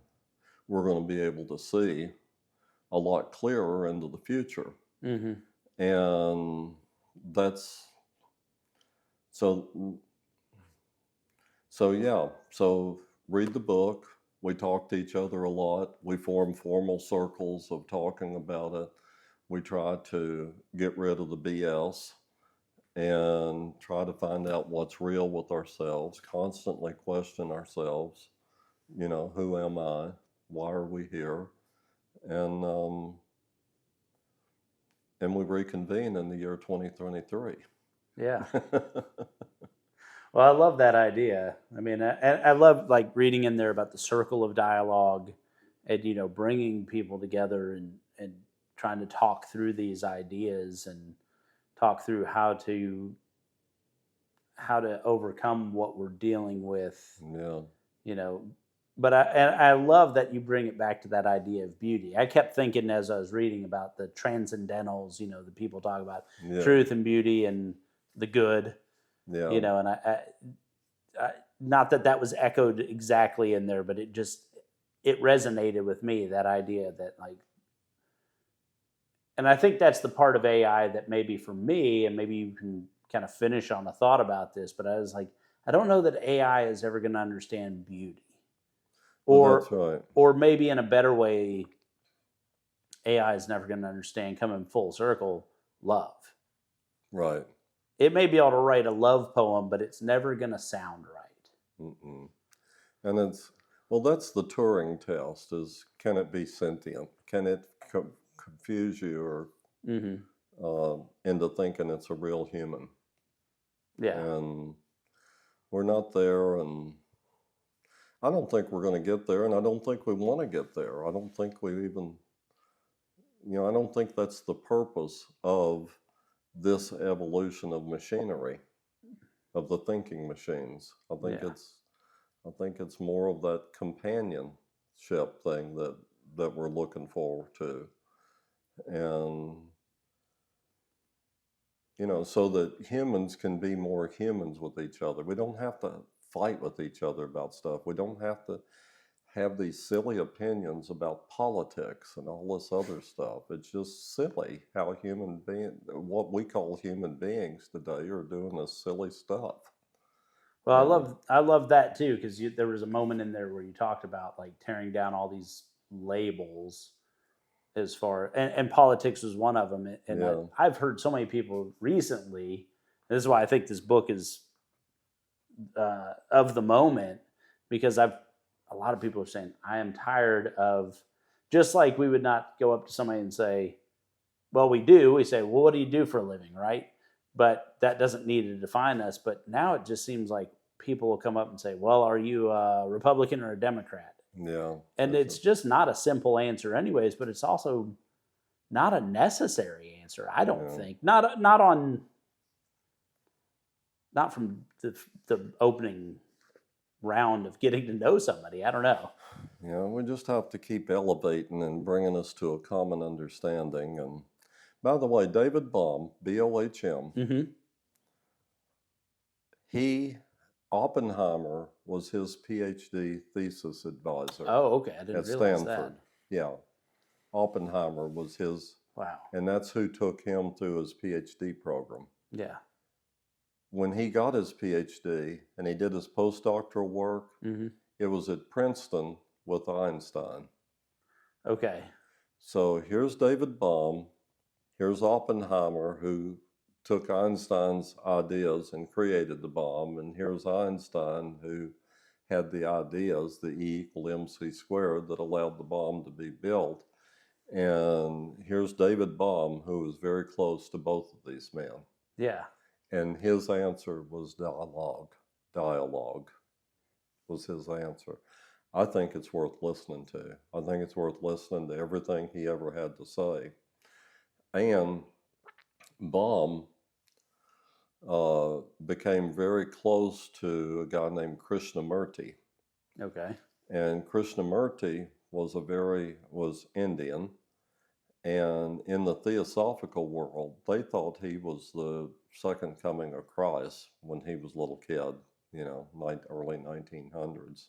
we're going to be able to see a lot clearer into the future. And that's, so yeah, so read the book. We talk to each other a lot. We form formal circles of talking about it. We try to get rid of the BS and try to find out what's real with ourselves, constantly question ourselves. You know, who am I? Why are we here? And we reconvene in the year 2023. Yeah. Well, I love that idea. I mean, I love like reading in there about the circle of dialogue and, you know, bringing people together and trying to talk through these ideas and talk through how to overcome what we're dealing with. Yeah. You know, but I love that you bring it back to that idea of beauty. I kept thinking as I was reading about the transcendentals, you know, the people talk about truth and beauty and the good. Yeah. You know, and I not that was echoed exactly in there, but it resonated with me, that idea that like, and I think that's the part of AI that maybe for me, and maybe you can kind of finish on a thought about this, but I was like, I don't know that AI is ever going to understand beauty. Or, that's right. Or maybe in a better way, AI is never going to understand, coming full circle, love. Right. It may be able to write a love poem, but it's never going to sound right. And it's, well, that's the Turing test, is can it be sentient? Can it confuse you or into thinking it's a real human? Yeah. And we're not there, and I don't think we're going to get there, and I don't think we want to get there. I don't think we even, you know, I don't think that's the purpose of this evolution of machinery, of the thinking machines. I think it's more of that companionship thing that we're looking forward to. And, you know, so that humans can be more humans with each other. We don't have to fight with each other about stuff. We don't have to have these silly opinions about politics and all this other stuff. It's just silly how what we call human beings today are doing this silly stuff. Well, I love that too, because there was a moment in there where you talked about like tearing down all these labels, as far and politics was one of them. And I've heard so many people recently. This is why I think this book is of the moment, because a lot of people are saying, I am tired of, just like we would not go up to somebody and say, well, we say, well, what do you do for a living, right? But that doesn't need to define us. But now it just seems like people will come up and say, well, are you a Republican or a Democrat? Yeah. And it's just not a simple answer anyways, but it's also not a necessary answer, I don't think. Not from the opening round of getting to know somebody. I don't know. Yeah, we just have to keep elevating and bringing us to a common understanding. And by the way, David Bohm, B-O-H-M, Oppenheimer was his PhD thesis advisor. Oh, okay. I didn't realize Stanford. that. Yeah. Oppenheimer was his. Wow. And that's who took him through his PhD program. Yeah. When he got his PhD and he did his postdoctoral work, it was at Princeton with Einstein. Okay. So here's David Bohm, here's Oppenheimer, who took Einstein's ideas and created the bomb, and here's Einstein, who had the ideas, the E=mc², that allowed the bomb to be built. And here's David Bohm, who was very close to both of these men. Yeah. And his answer was dialogue. Dialogue was his answer. I think it's worth listening to. I think it's worth listening to everything he ever had to say. And Bohm became very close to a guy named Krishnamurti. Okay. And Krishnamurti was Indian. And in the theosophical world, they thought he was the second coming of Christ when he was a little kid, early 1900s.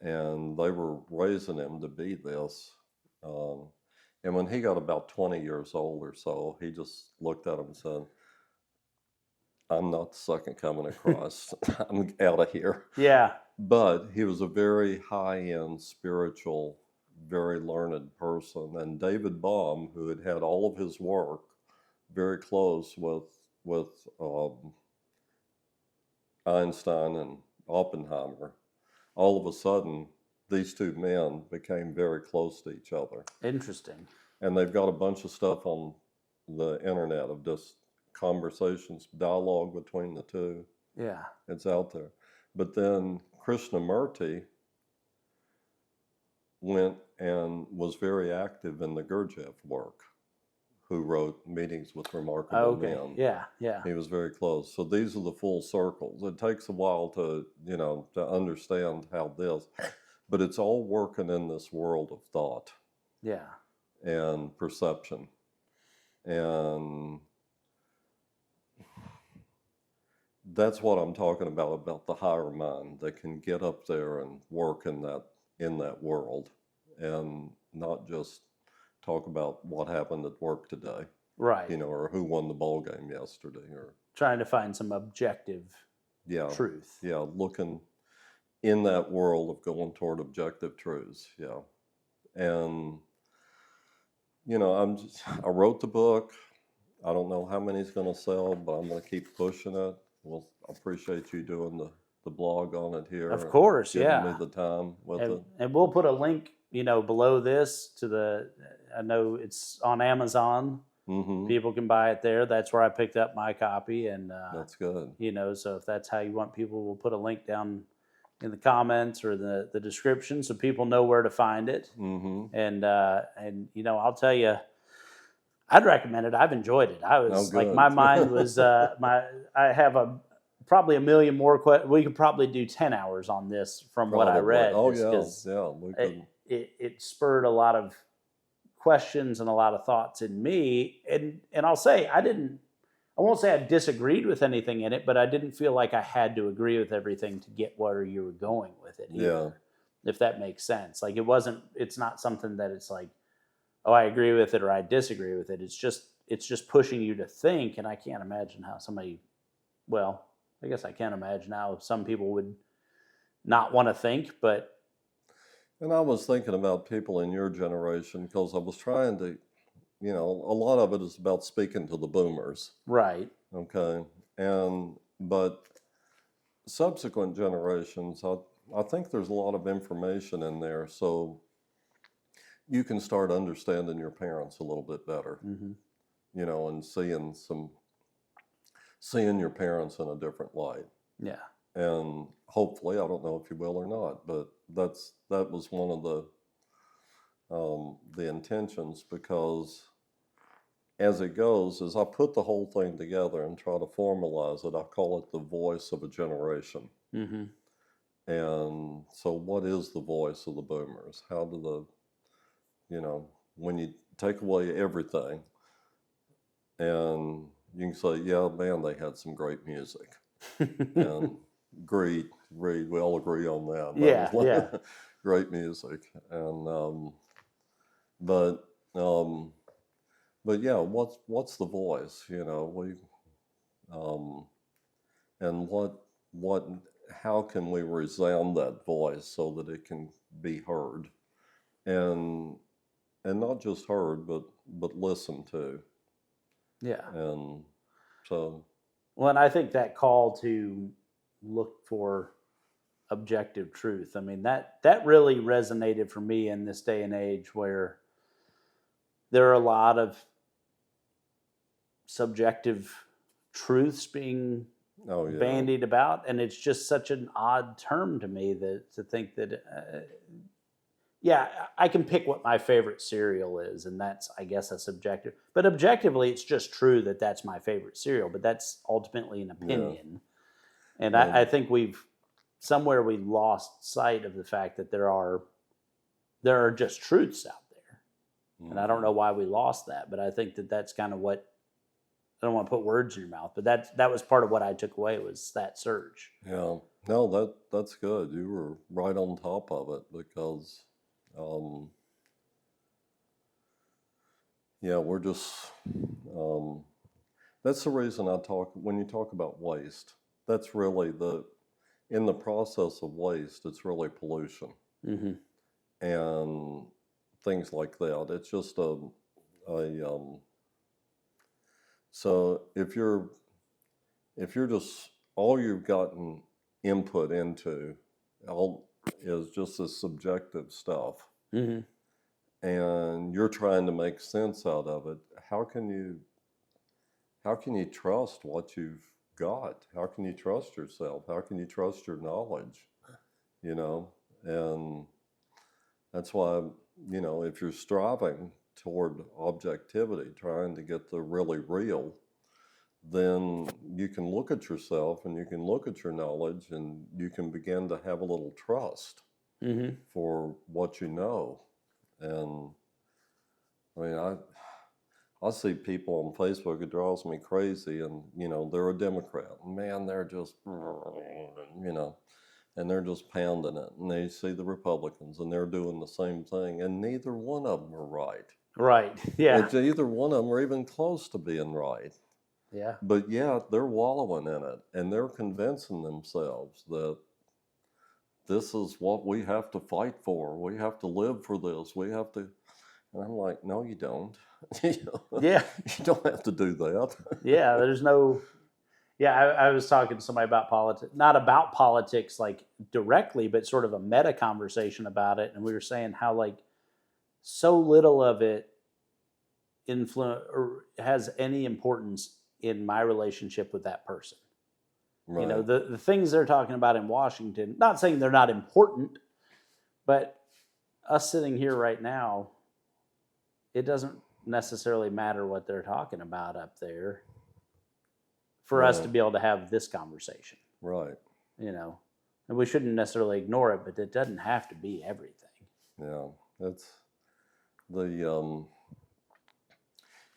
And they were raising him to be this. And when he got about 20 years old or so, he just looked at him and said, I'm not the second coming of Christ. I'm out of here. Yeah. But he was a very high-end spiritual, very learned person. And David Bohm, who had all of his work very close with Einstein and Oppenheimer, all of a sudden, these two men became very close to each other. Interesting. And they've got a bunch of stuff on the internet of just conversations, dialogue between the two. Yeah. It's out there. But then Krishnamurti went and was very active in the Gurdjieff work, who wrote Meetings with Remarkable Men. Yeah, yeah. He was very close. So these are the full circles. It takes a while to understand how this, but it's all working in this world of thought. Yeah. And perception. And that's what I'm talking about the higher mind that can get up there and work in that world and not just talk about what happened at work today. Right. Or who won the ball game yesterday, or trying to find some objective truth. Yeah, looking in that world of going toward objective truths. Yeah. And I wrote the book. I don't know how many it's going to sell, but I'm going to keep pushing it. Well, I appreciate you doing the blog on it here. Of course, giving me the time with it. And we'll put a link, below this to I know it's on Amazon. Mm-hmm. People can buy it there. That's where I picked up my copy. And that's good. So if that's how you want people, we'll put a link down in the comments or the description so people know where to find it. Mm-hmm. And I'll tell you, I'd recommend it. I've enjoyed it. I was my mind was I have probably a million more questions. We could probably do 10 hours on this from what I read. Oh yeah. It spurred a lot of questions and a lot of thoughts in me. And I'll say I won't say I disagreed with anything in it, but I didn't feel like I had to agree with everything to get where you were going with it either, if that makes sense. Like it's not something that it's like, oh, I agree with it or I disagree with it. It's just pushing you to think. And I can't imagine how I guess I can't imagine how some people would not want to think, but. And I was thinking about people in your generation because I was trying to, a lot of it is about speaking to the boomers. Right. Okay. But subsequent generations, I think there's a lot of information in there. So you can start understanding your parents a little bit better, mm-hmm. And seeing your parents in a different light. Yeah. And hopefully, I don't know if you will or not, but that was one of the intentions, because as it goes, as I put the whole thing together and try to formalize it, I call it the voice of a generation. Mm-hmm. And so what is the voice of the boomers? How do when you take away everything and you can say, yeah, man, they had some great music. And agreed, we all agree on that. Yeah. Great music. And, but yeah, what's the voice, and what how can we resound that voice so that it can be heard, and not just heard, but listened to. Yeah. And so. Well, and I think that call to look for objective truth, I mean, that really resonated for me in this day and age where there are a lot of subjective truths being bandied about, and it's just such an odd term to me that to think that I can pick what my favorite cereal is, and that's, I guess, a subjective, but objectively it's just true that that's my favorite cereal, but that's ultimately an opinion. And I think we lost sight of the fact that there are just truths out there. And I don't know why we lost that, but I think that that's kind of what, I don't want to put words in your mouth, but that was part of what I took away, was that surge. Yeah, no, that's good. You were right on top of it, because, we're just, that's the reason when you talk about waste, that's really in the process of waste, it's really pollution. Mm-hmm. And things like that. It's just so if you're just, all you've gotten input into is just this subjective stuff, mm-hmm. and you're trying to make sense out of it, how can you trust what you've got? How can you trust yourself? How can you trust your knowledge? And that's why, if you're striving toward objectivity, trying to get the really real, then you can look at yourself and you can look at your knowledge, and you can begin to have a little trust mm-hmm. for what you know. And I mean, I see people on Facebook, it drives me crazy, and they're a Democrat. Man, they're just, and they're just pounding it. And they see the Republicans, and they're doing the same thing, and neither one of them are right. Right, yeah. Either one of them are even close to being right. Yeah. But they're wallowing in it, and they're convincing themselves that this is what we have to fight for. We have to live for this. We have to. And I'm like, no, you don't. Yeah. You don't have to do that. Yeah, there's no. Yeah, I was talking to somebody about politics, not about politics like directly, but sort of a meta conversation about it. And we were saying how like so little of it influence or has any importance in my relationship with that person. Right. The things they're talking about in Washington, not saying they're not important, but us sitting here right now, it doesn't necessarily matter what they're talking about up there for us to be able to have this conversation. Right. And we shouldn't necessarily ignore it, but it doesn't have to be everything. Yeah. That's the,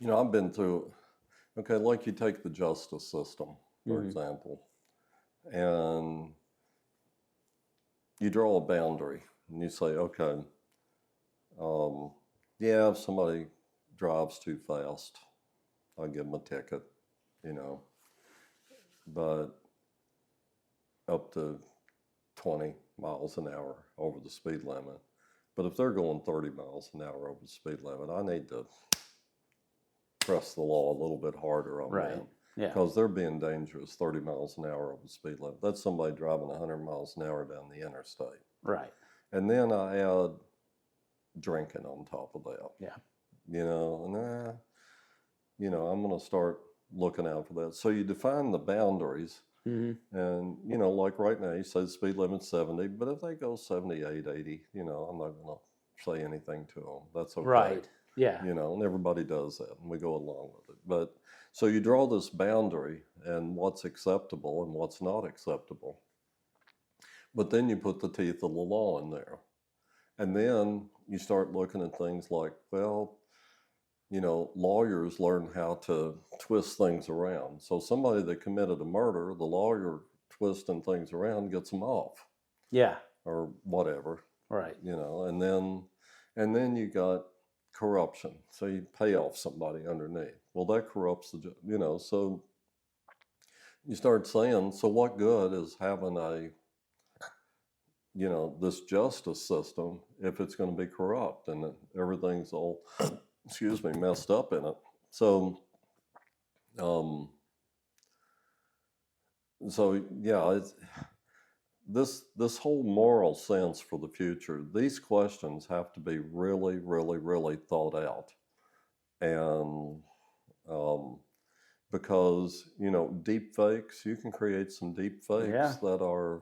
I've been through, like you take the justice system, for example, and you draw a boundary and you say, okay, if somebody drives too fast, I'll give them a ticket, but up to 20 miles an hour over the speed limit. But if they're going 30 miles an hour over the speed limit, I need to press the law a little bit harder on them. Yeah. Because they're being dangerous 30 miles an hour over the speed limit. That's somebody driving 100 miles an hour down the interstate. Right. And then I add drinking on top of that. Yeah. I'm going to start looking out for that. So you define the boundaries. Mm-hmm. And, like right now, you say the speed limit's 70, but if they go 78, 80, I'm not going to say anything to them. That's okay. Right. Yeah. And everybody does that, and we go along with it. But so you draw this boundary and what's acceptable and what's not acceptable. But then you put the teeth of the law in there. And then you start looking at things like, lawyers learn how to twist things around. So somebody that committed a murder, the lawyer twisting things around gets them off. Yeah. Or whatever. Right. And then you got corruption. So you pay off somebody underneath. Well, that corrupts so you start saying, so what good is having a, this justice system if it's going to be corrupt and everything's all, messed up in it? So, this whole moral sense for the future, these questions have to be really, really, really thought out. And because, deep fakes, you can create some deep fakes that are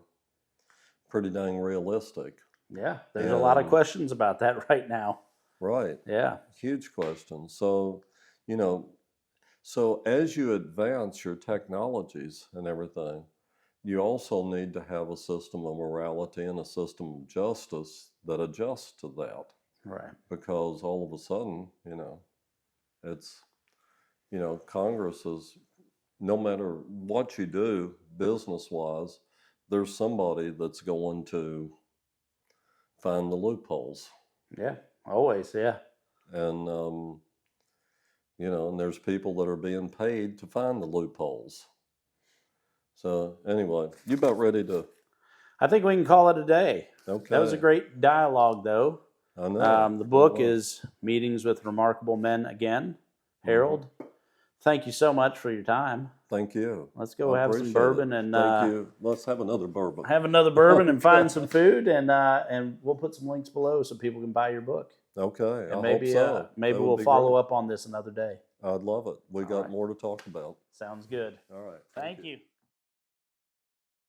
pretty dang realistic. Yeah, there's a lot of questions about that right now. Right. Yeah. Huge questions. So, so as you advance your technologies and everything, you also need to have a system of morality and a system of justice that adjusts to that. Right. Because all of a sudden, it's, Congress is, no matter what you do business-wise, there's somebody that's going to find the loopholes. Yeah, always, yeah. And, and there's people that are being paid to find the loopholes. So anyway, you about ready to... I think we can call it a day. Okay. That was a great dialogue, though. I know. The book is Meetings with Remarkable Men Again. Harold, thank you so much for your time. Thank you. Let's go have some bourbon and thank you. Let's have another bourbon. Have another bourbon and find some food, and we'll put some links below so people can buy your book. Okay, and maybe hope so. Maybe we'll follow up on this another day. I'd love it. We got more to talk about. Sounds good. All right. Thank you.